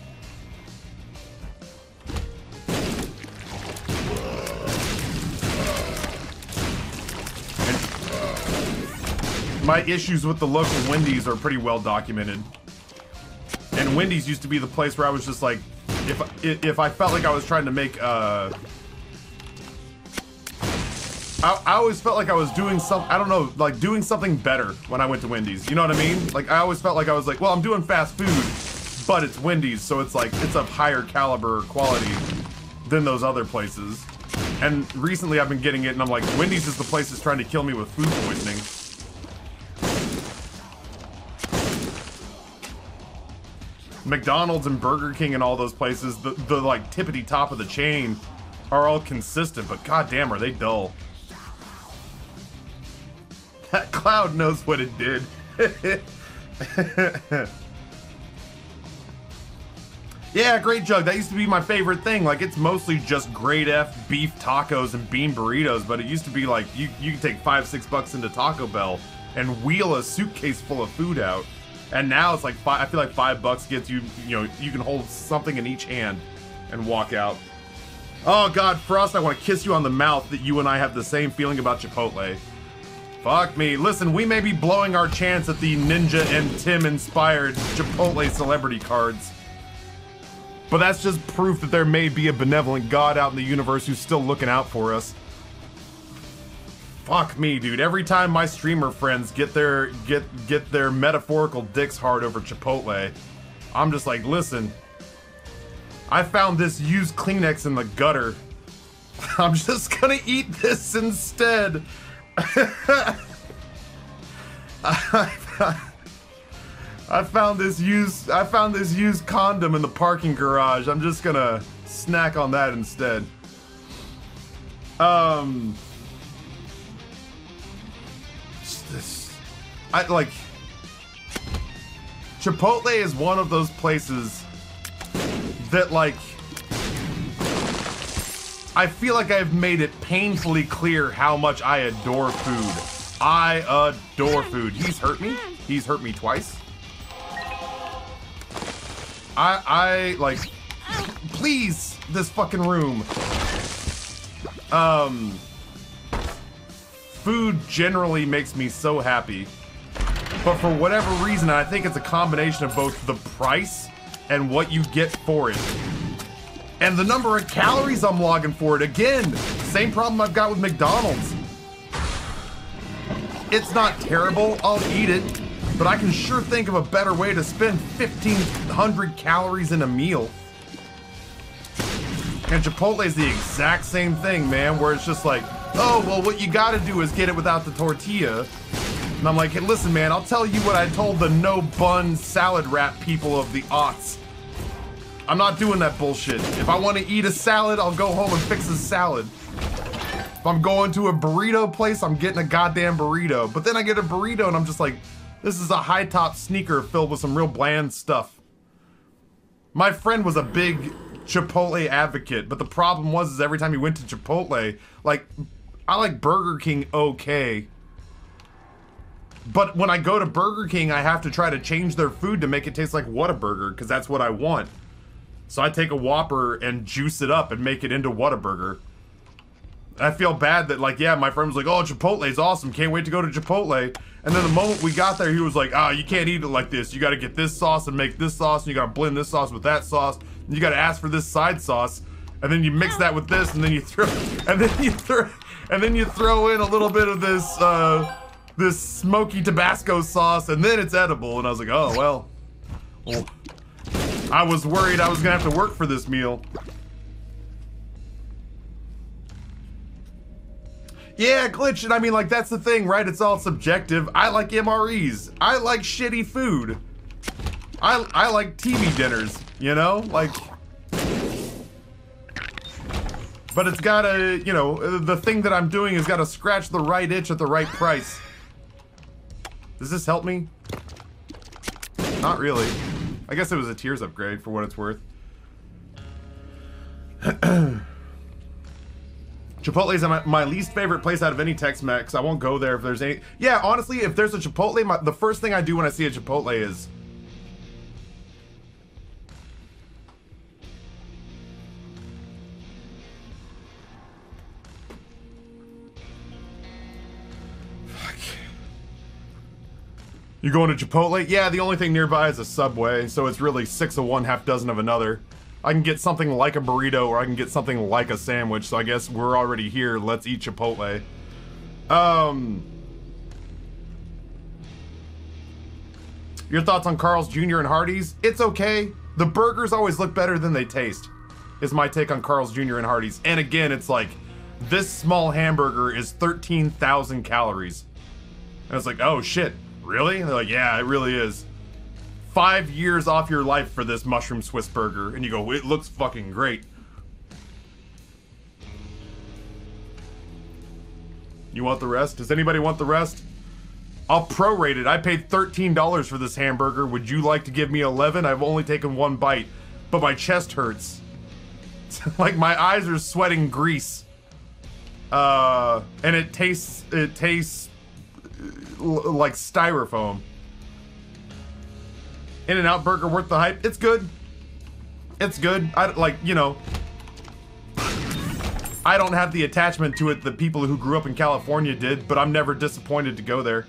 My issues with the local Wendy's are pretty well documented. And Wendy's used to be the place where I was just like, if I felt like I was trying to make, I always felt like I was doing I don't know, like doing something better when I went to Wendy's. You know what I mean? Like, I always felt like I was like, well, I'm doing fast food, but it's Wendy's, so it's like, it's of higher caliber or quality than those other places. And recently I've been getting it, and I'm like, Wendy's is the place that's trying to kill me with food poisoning. McDonald's and Burger King and all those places, the like tippity top of the chain, are all consistent, but goddamn, are they dull. That Cloud knows what it did. Yeah, Great Jug, that used to be my favorite thing. Like, it's mostly just grade F beef tacos and bean burritos, but it used to be like, you could take $5-6 into Taco Bell and wheel a suitcase full of food out. And now it's like, I feel like $5 gets you, you know, you can hold something in each hand and walk out. Oh God, Frost, I want to kiss you on the mouth that you and I have the same feeling about Chipotle. Fuck me. Listen, we may be blowing our chance at the Ninja and Tim inspired Chipotle celebrity cards. But that's just proof that there may be a benevolent God out in the universe who's still looking out for us. Fuck me, dude. Every time my streamer friends get their metaphorical dicks hard over Chipotle, I'm just like, listen, I found this used Kleenex in the gutter. I'm just gonna eat this instead. I found this used condom in the parking garage. I'm just gonna snack on that instead. Chipotle is one of those places that, like, I feel like I've made it painfully clear how much I adore food. I adore food. He's hurt me. He's hurt me twice. I like, please, this fucking room. Food generally makes me so happy. But for whatever reason, I think it's a combination of both the price and what you get for it. And the number of calories I'm logging for it. Again, same problem I've got with McDonald's. It's not terrible, I'll eat it, but I can sure think of a better way to spend 1,500 calories in a meal. And Chipotle is the exact same thing, man, where it's just like, oh, well, what you gotta do is get it without the tortilla. And I'm like, hey, listen, man, I'll tell you what I told the no-bun salad wrap people of the aughts. I'm not doing that bullshit. If I want to eat a salad, I'll go home and fix a salad. If I'm going to a burrito place, I'm getting a goddamn burrito. But then I get a burrito and I'm just like, this is a high-top sneaker filled with some real bland stuff. My friend was a big Chipotle advocate, but the problem was is every time he went to Chipotle, like, I like Burger King okay. But when I go to Burger King, I have to try to change their food to make it taste like Whataburger, because that's what I want. So I take a Whopper and juice it up and make it into Whataburger. I feel bad that, like, yeah, my friend was like, oh, Chipotle's awesome, can't wait to go to Chipotle. And then the moment we got there, he was like, ah, you can't eat it like this. You gotta get this sauce and make this sauce, and you gotta blend this sauce with that sauce, and you gotta ask for this side sauce, and then you mix that with this, and then you throw, and then you throw in a little bit of this, this smoky Tabasco sauce, and then it's edible. And I was like, oh, well, I was worried I was gonna have to work for this meal. Yeah, Glitch, and I mean, like, that's the thing, right? It's all subjective. I like MREs. I like shitty food. I like TV dinners, you know? Like... But it's gotta, you know, the thing that I'm doing is gotta scratch the right itch at the right price. Does this help me? Not really. I guess it was a tiers upgrade for what it's worth. Chipotle is my least favorite place out of any Tex-Mex. I won't go there if there's any... Yeah, honestly, if there's a Chipotle, the first thing I do when I see a Chipotle is... Fuck. You going to Chipotle? Yeah, the only thing nearby is a Subway, so it's really 6 of one, half dozen of another. I can get something like a burrito, or I can get something like a sandwich, so I guess we're already here, let's eat Chipotle. Your thoughts on Carl's Jr. and Hardee's? It's okay. The burgers always look better than they taste, is my take on Carl's Jr. and Hardee's. And again, it's like, this small hamburger is 13,000 calories. And it's like, oh shit, really? And they're like, yeah, it really is. 5 years off your life for this mushroom Swiss burger, and you go, it looks fucking great. You want the rest? Does anybody want the rest? I'll prorate it. I paid $13 for this hamburger. Would you like to give me 11? I've only taken 1 bite, but my chest hurts. Like my eyes are sweating grease. And it tastes like styrofoam. In-N-Out Burger worth the hype? It's good. It's good. I like, you know, I don't have the attachment to it that people who grew up in California did, but I'm never disappointed to go there.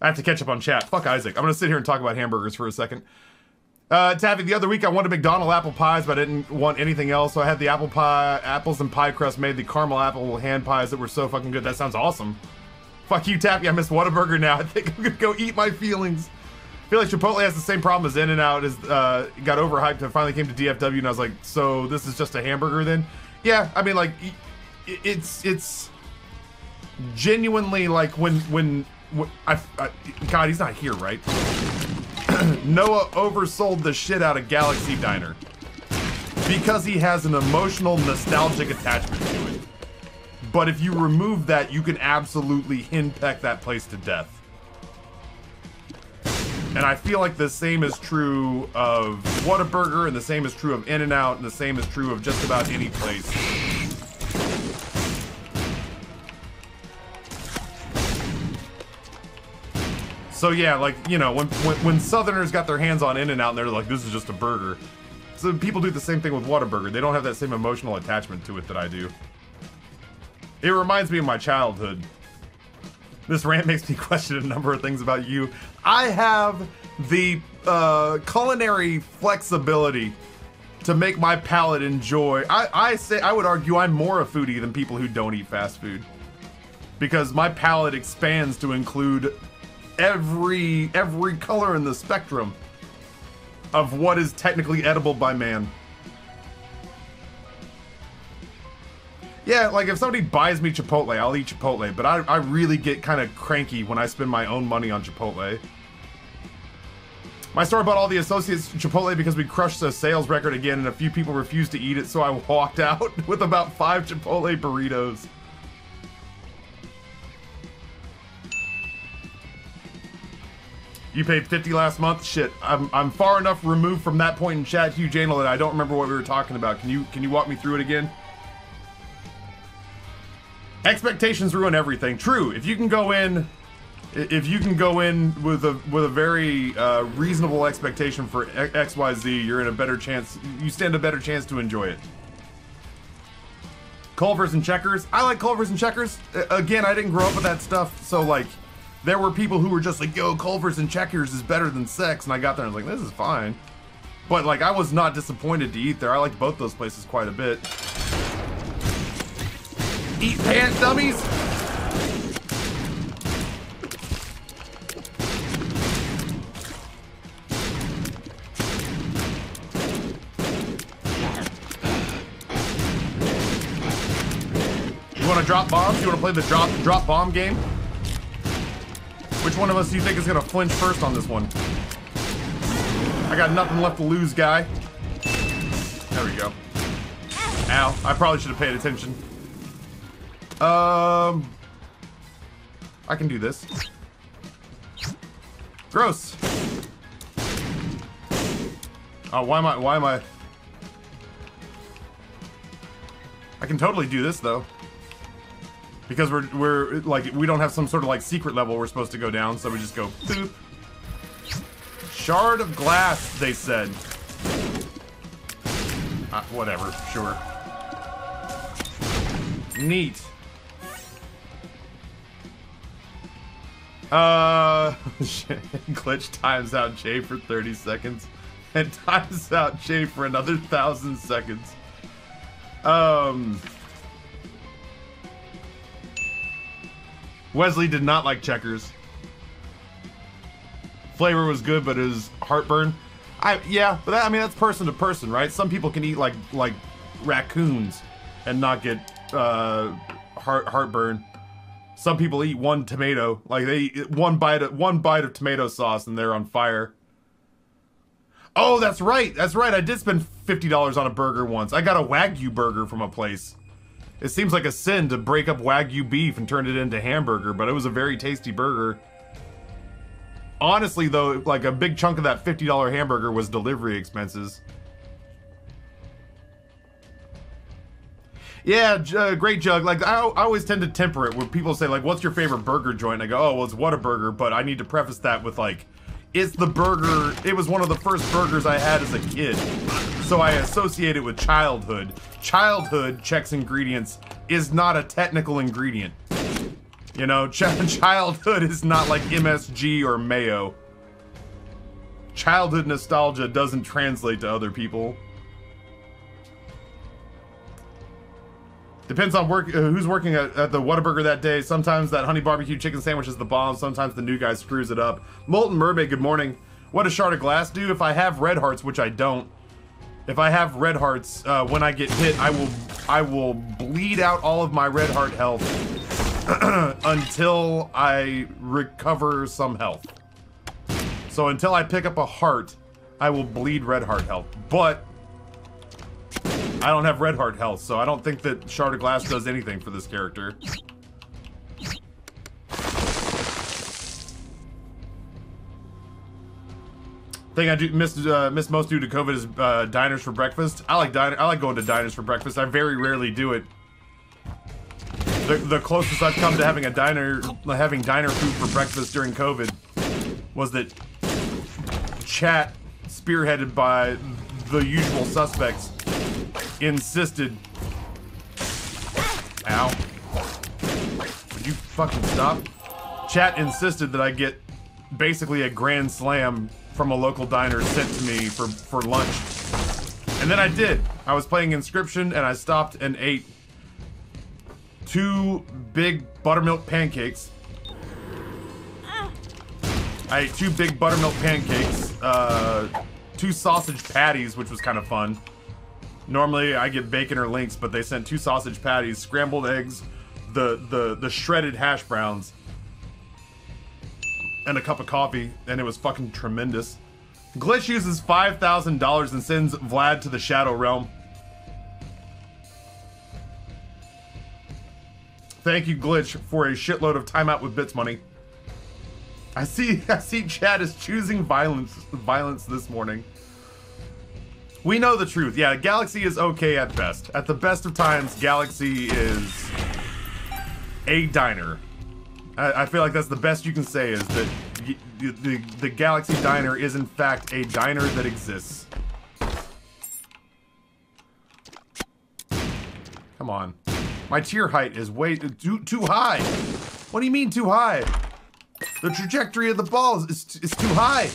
I have to catch up on chat. Fuck Isaac. I'm gonna sit here and talk about hamburgers for a second. Taffy, the other week I wanted McDonald's apple pies, but I didn't want anything else, so I had the apple pie, apples and pie crust made, the caramel apple hand pies that were so fucking good. That sounds awesome. Fuck you, Taffy. I miss Whataburger now. I think I'm gonna go eat my feelings. I feel like Chipotle has the same problem as In-N-Out. Got overhyped and finally came to DFW, and I was like, so this is just a hamburger then? Yeah, I mean, like, it's genuinely like when God, he's not here, right? Noah oversold the shit out of Galaxy Diner because he has an emotional, nostalgic attachment to it. But if you remove that, you can absolutely henpeck that place to death. And I feel like the same is true of Whataburger, and the same is true of In-N-Out, and the same is true of just about any place. So yeah, like, you know, when Southerners got their hands on In-N-Out and they're like, this is just a burger. So people do the same thing with Whataburger. They don't have that same emotional attachment to it that I do. It reminds me of my childhood. This rant makes me question a number of things about you. I have the culinary flexibility to make my palate enjoy. I would argue I'm more a foodie than people who don't eat fast food, because my palate expands to include every color in the spectrum of what is technically edible by man. Yeah, like if somebody buys me Chipotle, I'll eat Chipotle, but I really get kind of cranky when I spend my own money on Chipotle. My store bought all the associates Chipotle because we crushed the sales record again and a few people refused to eat it, so I walked out with about 5 Chipotle burritos. You paid $50 last month? Shit, I'm far enough removed from that point in chat, Hugh Janel, that I don't remember what we were talking about. Can you walk me through it again? Expectations ruin everything. True. If you can go in with a very reasonable expectation for XYZ, you're in a better chance. You stand a better chance to enjoy it. Culvers and checkers. I like Culvers and checkers. Again, I didn't grow up with that stuff, so like, there were people who were just like, "Yo, Culvers and checkers is better than sex," and I got there and I was like, "This is fine." But like, I was not disappointed to eat there. I liked both those places quite a bit. Eat pant dummies. You want to drop bombs? You want to play the drop bomb game? Which one of us do you think is gonna flinch first on this one? I got nothing left to lose, guy. There we go. Ow, I probably should have paid attention. I can do this. Gross. Oh, why am I? I can totally do this though. Because we're like, we don't have some sort of like secret level we're supposed to go down, so we just go boop. Shard of glass, they said. Whatever, sure. Neat. Glitch times out Jay for 30 seconds and times out Jay for another 1,000 seconds. Wesley did not like checkers. Flavor was good, but it was heartburn. Yeah, but that, I mean, that's person to person, right? Some people can eat like raccoons and not get heartburn. Some people eat one tomato, like they eat one bite of tomato sauce and they're on fire. Oh, that's right. That's right. I did spend $50 on a burger once. I got a Wagyu burger from a place. It seems like a sin to break up Wagyu beef and turn it into hamburger, but it was a very tasty burger. Honestly, though, like a big chunk of that $50 hamburger was delivery expenses. Yeah, great Jug. Like, I always tend to temper it when people say, like, what's your favorite burger joint? And I go, oh, well, it's Whataburger, but I need to preface that with, like, it's the burger, it was one of the first burgers I had as a kid. So I associate it with childhood. Childhood, checks ingredients, is not a technical ingredient. You know, childhood is not like MSG or mayo. Childhood nostalgia doesn't translate to other people. Depends on who's working at the Whataburger that day. Sometimes that honey barbecue chicken sandwich is the bomb. Sometimes the new guy screws it up. Molten Mermaid, good morning. What does Shard of Glass do? If I have red hearts, which I don't. If I have red hearts, when I get hit, I will bleed out all of my red heart health until I recover some health. So until I pick up a heart, I will bleed red heart health. But I don't have red heart health, so I don't think that Shard of Glass does anything for this character. Thing I do miss most due to COVID is diners for breakfast. I like going to diners for breakfast. I very rarely do it. The closest I've come to having diner food for breakfast during COVID was that chat, spearheaded by the usual suspects, insisted. Ow. Would you fucking stop? Chat insisted that I get basically a grand slam from a local diner sent to me for lunch. And then I did. I was playing Inscription and I stopped and ate 2 big buttermilk pancakes. I ate 2 big buttermilk pancakes, 2 sausage patties, which was kind of fun. Normally I get bacon or links, but they sent 2 sausage patties, scrambled eggs, the shredded hash browns, and a cup of coffee, and it was fucking tremendous. Glitch uses $5,000 and sends Vlad to the Shadow Realm. Thank you, Glitch, for a shitload of timeout with bits money. I see Chad is choosing violence this morning. We know the truth. Yeah, Galaxy is okay at best. At the best of times, Galaxy is a diner. I feel like that's the best you can say, is that the Galaxy Diner is in fact a diner that exists. Come on. My tier height is way too high. What do you mean too high? The trajectory of the ball is too high.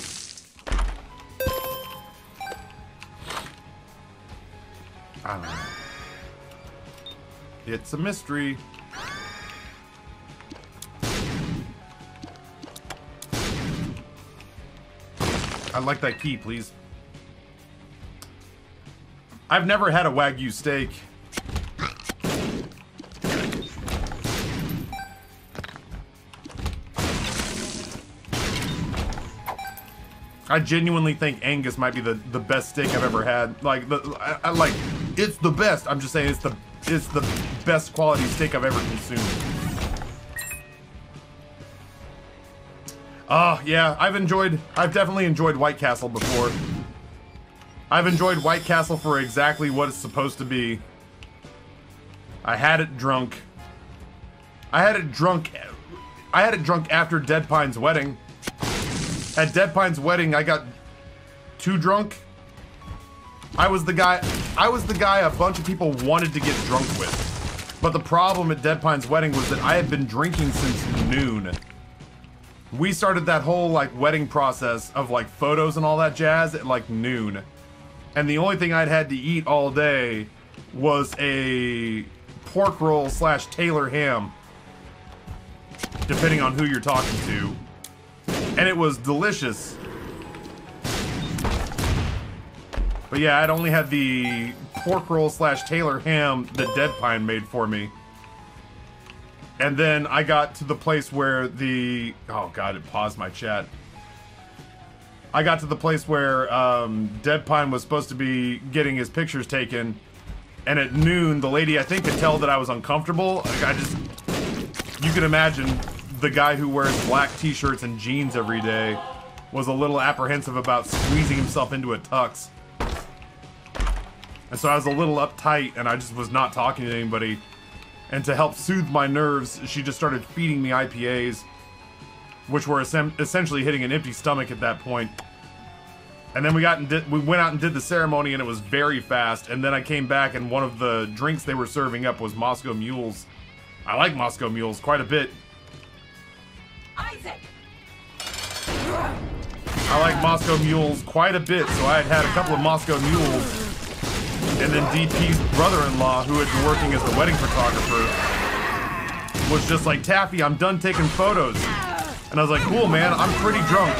I don't know. It's a mystery. I'd like that key, please. I've never had a Wagyu steak. I genuinely think Angus might be the best steak I've ever had. Like, I like, it's the best. I'm just saying it's the best quality steak I've ever consumed. Yeah, I've definitely enjoyed White Castle before. I've enjoyed White Castle for exactly what it's supposed to be. I had it drunk. I had it drunk after Dead Pine's wedding. At Dead Pine's wedding, I got too drunk. I was the guy a bunch of people wanted to get drunk with. But the problem at Dead Pine's wedding was that I had been drinking since noon. We started that whole like wedding process of like photos and all that jazz at like noon. And the only thing I'd had to eat all day was a pork roll / Taylor ham, depending on who you're talking to. And it was delicious. But yeah, I'd only had the pork roll / Taylor ham that Dead Pine made for me. And then I got to the place where the... Oh god, it paused my chat. I got to the place where Dead Pine was supposed to be getting his pictures taken. And at noon, the lady I think could tell that I was uncomfortable. Like, you can imagine the guy who wears black t-shirts and jeans every day was a little apprehensive about squeezing himself into a tux. And so I was a little uptight and I just was not talking to anybody. And to help soothe my nerves, she just started feeding me IPAs, which were essentially hitting an empty stomach at that point. And then we went out and did the ceremony, and it was very fast. And then I came back, and one of the drinks they were serving up was Moscow Mules. I like Moscow Mules quite a bit. Isaac. I like Moscow Mules quite a bit, so I had a couple of Moscow Mules. And then DP's brother-in-law, who had been working as a wedding photographer, was just like, Taffy, I'm done taking photos. And I was like, cool, man, I'm pretty drunk.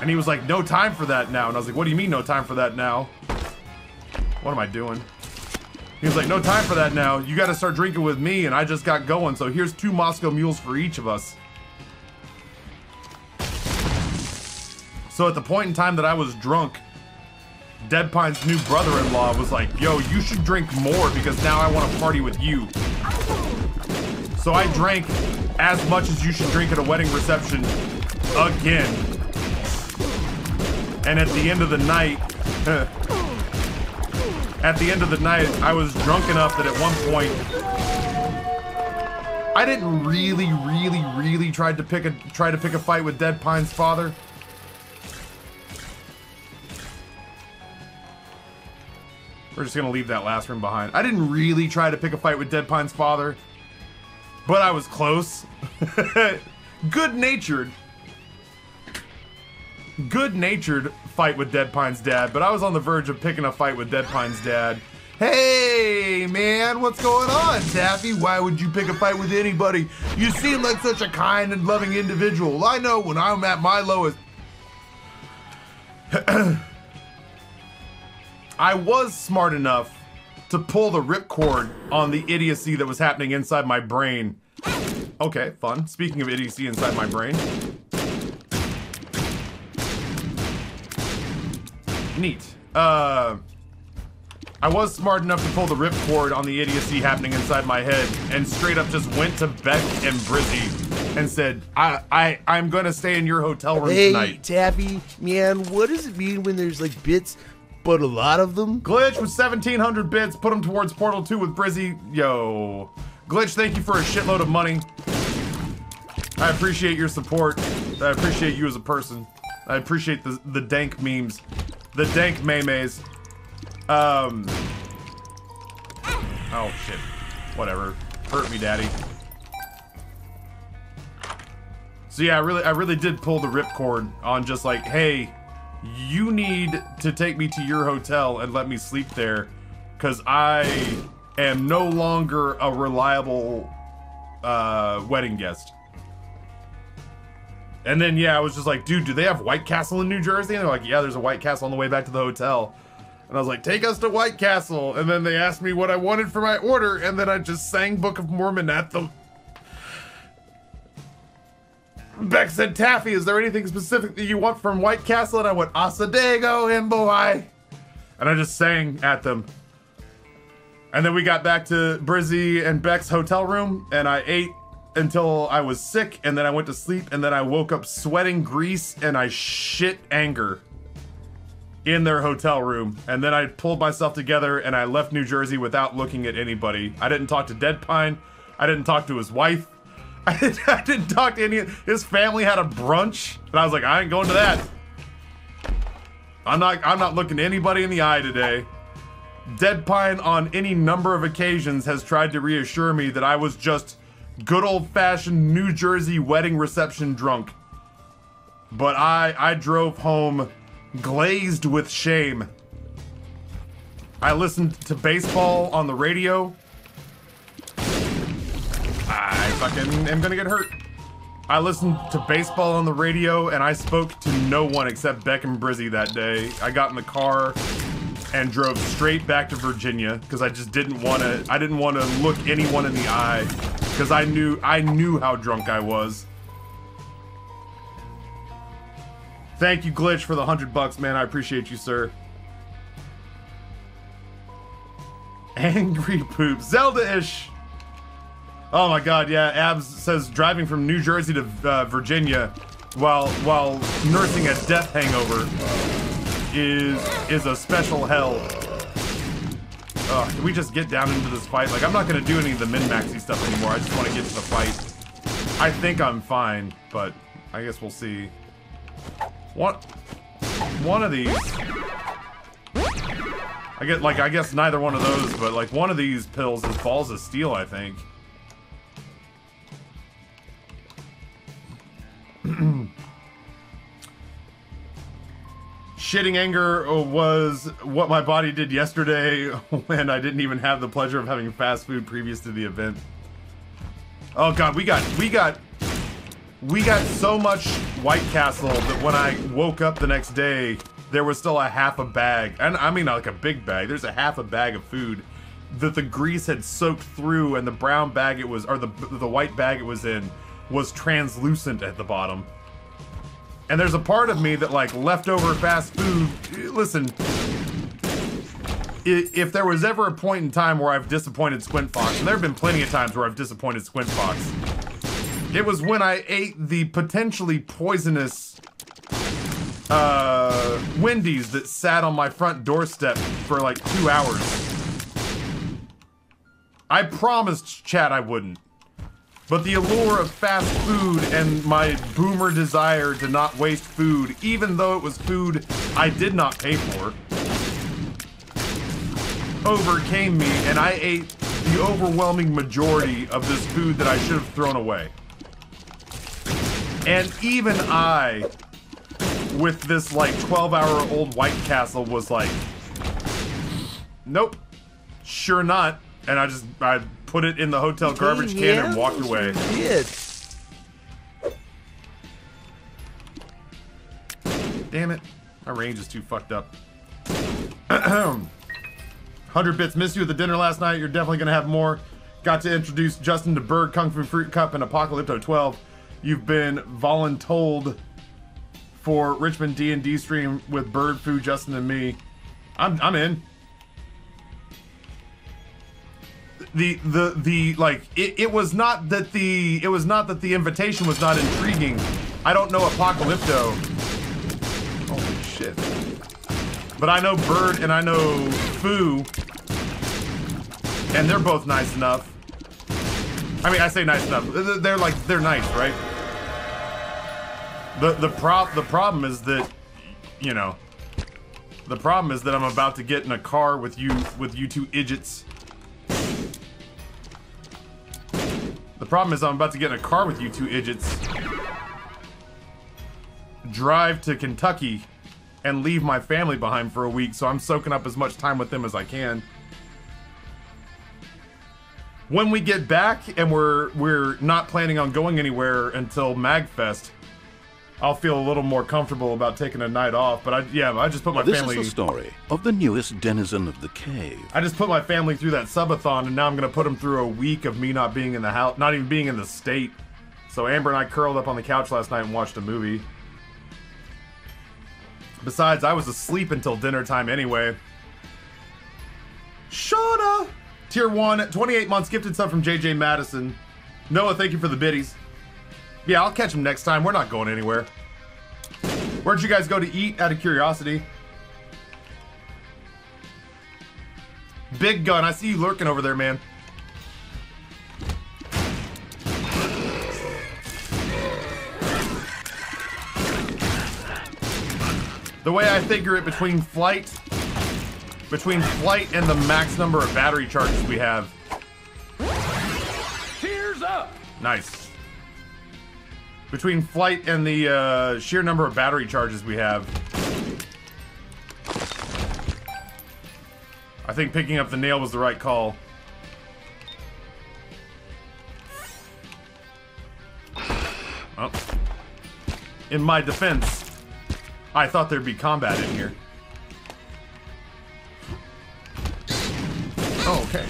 And he was like, no time for that now. And I was like, what do you mean no time for that now? What am I doing? He was like, no time for that now. You gotta start drinking with me, and I just got going, so here's 2 Moscow Mules for each of us. So at the point in time that I was drunk, Dead Pine's new brother-in-law was like, yo, you should drink more because now I want to party with you. So I drank as much as you should drink at a wedding reception again. And at the end of the night, I was drunk enough that at one point, I didn't really try to pick a fight with Dead Pine's father. We're just gonna leave that last room behind. I didn't really try to pick a fight with Dead Pine's father, but I was close. Good-natured fight with Dead Pine's dad, but I was on the verge of picking a fight with Dead Pine's dad. Hey, man, what's going on, Taffy? Why would you pick a fight with anybody? You seem like such a kind and loving individual. I know when I'm at my lowest... I was smart enough to pull the ripcord on the idiocy that was happening inside my brain. Okay, fun. Speaking of idiocy inside my brain. Neat. I was smart enough to pull the ripcord on the idiocy happening inside my head and straight up just went to Beck and Brizzy and said, I'm gonna stay in your hotel room tonight. Hey, Taffy, man, what does it mean when there's like bits but a lot of them? Glitch with 1,700 bits, put them towards Portal 2 with Brizzy. Yo. Glitch, thank you for a shitload of money. I appreciate your support. I appreciate you as a person. I appreciate the dank memes. The dank memes. Oh shit. Whatever. Hurt me, daddy. So yeah, I really did pull the ripcord on just like, hey, you need to take me to your hotel and let me sleep there, because I am no longer a reliable wedding guest. And then, yeah, I was just like, dude, do they have White Castle in New Jersey? And they're like, yeah, there's a White Castle on the way back to the hotel. And I was like, take us to White Castle. And then they asked me what I wanted for my order, and then I just sang Book of Mormon at them. Beck said, Taffy, is there anything specific that you want from White Castle? And I went, Asadego and Boy. And I just sang at them. And then we got back to Brizzy and Beck's hotel room, and I ate until I was sick, and then I went to sleep, and then I woke up sweating grease, and I shit anger in their hotel room. And then I pulled myself together, and I left New Jersey without looking at anybody. I didn't talk to Deadpine. I didn't talk to his wife. I didn't talk to any. His family had a brunch, and I was like, I ain't going to that. I'm not looking to anybody in the eye today. Deadpine on any number of occasions has tried to reassure me that I was just good old-fashioned New Jersey wedding reception drunk. But I drove home glazed with shame. I listened to baseball on the radio. I fucking am gonna get hurt. I listened to baseball on the radio, and I spoke to no one except Beck and Brizzy that day. I got in the car and drove straight back to Virginia because I just didn't want to. I didn't want to look anyone in the eye because I knew how drunk I was. Thank you, Glitch, for the $100, man. I appreciate you, sir. Angry poop, Zelda-ish. Oh my God, yeah. Abs says driving from New Jersey to Virginia while nursing a death hangover is a special hell. Can we just get down into this fight? Like, I'm not gonna do any of the min-maxy stuff anymore. I just want to get to the fight. I think I'm fine, but I guess we'll see. One of these. I guess neither one of those, but like one of these pills is balls of steel, I think. Shitting anger was what my body did yesterday when I didn't even have the pleasure of having fast food previous to the event. Oh God, we got so much White Castle that when I woke up the next day, there was still a half a bag, and I mean like a big bag. There's a half a bag of food that the grease had soaked through, and the brown bag it was, or the white bag it was in, was translucent at the bottom. And there's a part of me that, like, leftover fast food, listen, if there was ever a point in time where I've disappointed Squint Fox, and there have been plenty of times where I've disappointed Squint Fox, it was when I ate the potentially poisonous Wendy's that sat on my front doorstep for like 2 hours. I promised chat I wouldn't. But the allure of fast food and my boomer desire to not waste food, even though it was food I did not pay for, overcame me, and I ate the overwhelming majority of this food that I should have thrown away. And even I, with this like 12-hour-old White Castle, was like, nope, sure not. And I put it in the hotel garbage can and walked away. Damn it. My range is too fucked up. 100 bits. Missed you at the dinner last night. You're definitely going to have more. Got to introduce Justin to Bird, Kung Fu Fruit Cup, and Apocalypto 12. You've been voluntold for Richmond D&D stream with Bird, Fu, Justin, and me. I'm in. It was not that the invitation was not intriguing. I don't know Apocalypto. Holy shit. But I know Bird and I know Fu, and they're both nice enough. I mean, I say nice enough. They're nice, right? The problem is that, you know, the problem is that I'm about to get in a car with you two idiots. The problem is I'm about to get in a car with you two idiots, drive to Kentucky, and leave my family behind for a week, so I'm soaking up as much time with them as I can. When we get back and we're not planning on going anywhere until MagFest, I'll feel a little more comfortable about taking a night off. But I just put my family. This is the story of the newest denizen of the cave. I just put my family through that subathon, and now I'm gonna put them through a week of me not being in the house, not even being in the state. So Amber and I curled up on the couch last night and watched a movie. Besides, I was asleep until dinner time anyway. Shauna! Tier 1, 28 months, gifted sub from JJ Madison. Noah, thank you for the biddies. Yeah, I'll catch him next time. We're not going anywhere. Where'd you guys go to eat, out of curiosity? Big Gun, I see you lurking over there, man. The way I figure it, between flight and the max number of battery charges we have. Tears up! Nice. Between flight and the sheer number of battery charges we have, I think picking up the nail was the right call. Oh. In my defense, I thought there'd be combat in here. Oh, okay.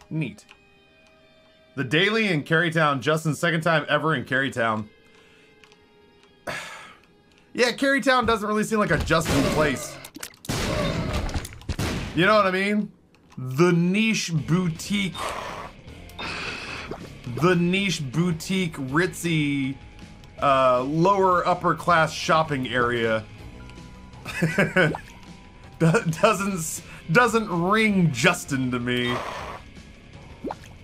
Neat. The daily in Carytown, Justin's second time ever in Carytown. Yeah, Carytown doesn't really seem like a Justin place. You know what I mean? The niche boutique, ritzy, lower upper class shopping area doesn't ring Justin to me.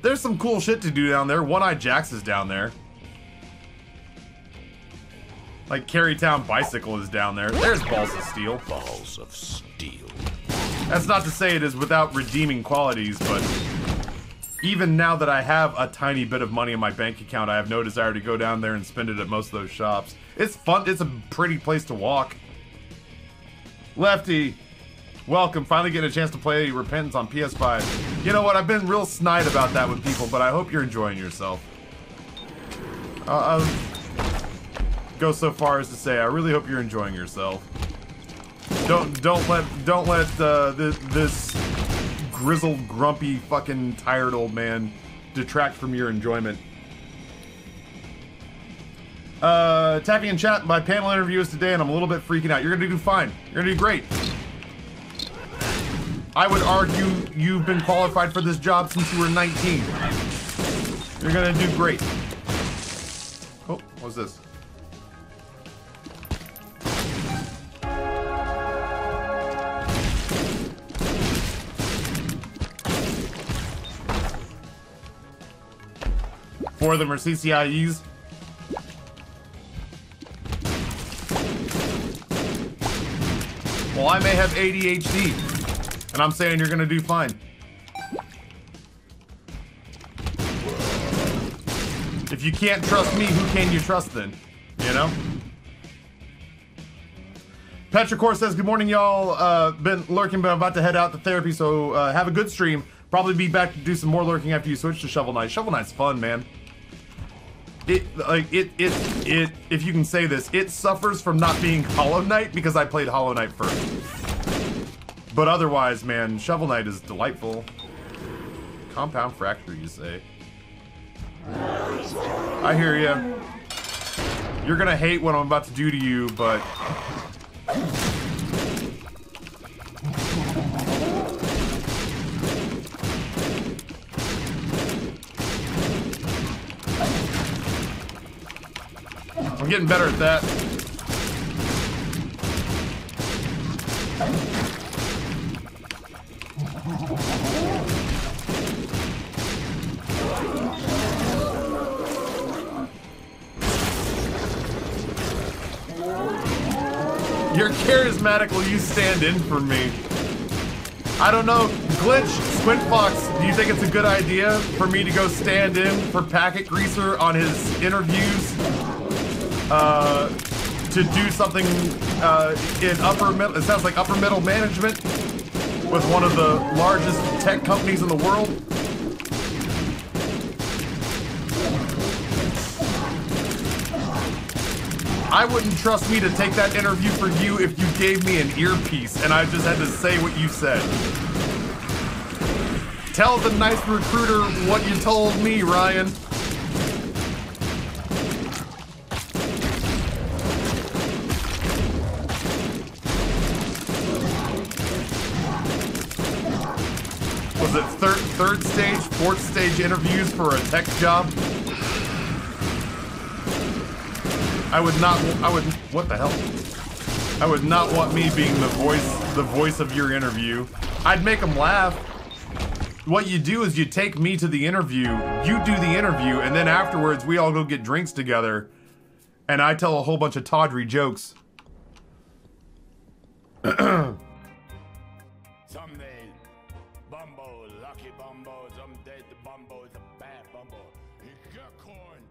There's some cool shit to do down there. One-Eyed Jax is down there. Like Carytown Bicycle is down there. There's Balls of Steel. Balls of Steel. That's not to say it is without redeeming qualities, but even now that I have a tiny bit of money in my bank account, I have no desire to go down there and spend it at most of those shops. It's fun. It's a pretty place to walk. Lefty, welcome. Finally getting a chance to play Repentance on PS5. You know what? I've been real snide about that with people, but I hope you're enjoying yourself. I'll go so far as to say I really hope you're enjoying yourself. Don't let this grizzled, grumpy, fucking tired old man detract from your enjoyment. Tapping in chat, my panel interview is today and I'm a little bit freaking out. You're gonna do fine. You're gonna do great. I would argue you've been qualified for this job since you were 19. You're gonna do great. Oh, what's this? Four of them are CCIEs. Well, I may have ADHD, and I'm saying you're gonna do fine. If you can't trust me, who can you trust then? You know? Petrichor says, good morning, y'all. Been lurking, but I'm about to head out to therapy, so have a good stream. Probably be back to do some more lurking after you switch to Shovel Knight. Shovel Knight's fun, man. If you can say this, it suffers from not being Hollow Knight because I played Hollow Knight first. But otherwise, man, Shovel Knight is delightful. Compound fracture, you say? I hear ya. You're gonna hate what I'm about to do to you, but I'm getting better at that. You're charismatic, will you stand in for me? I don't know, Glitch, Squint Fox, do you think it's a good idea for me to go stand in for Packet Greaser on his interviews? To do something in upper middle, it sounds like upper middle management with one of the largest tech companies in the world? I wouldn't trust me to take that interview for you if you gave me an earpiece and I just had to say what you said. Tell the nice recruiter what you told me, Ryan. Was it third stage, fourth stage interviews for a tech job? What the hell? I would not want me being the voice of your interview. I'd make them laugh. What you do is you take me to the interview, you do the interview, and then afterwards we all go get drinks together, and I tell a whole bunch of tawdry jokes. Someday, Bumbo, lucky Bumbo, someday the Bumbo is a bad Bumbo. He got corn.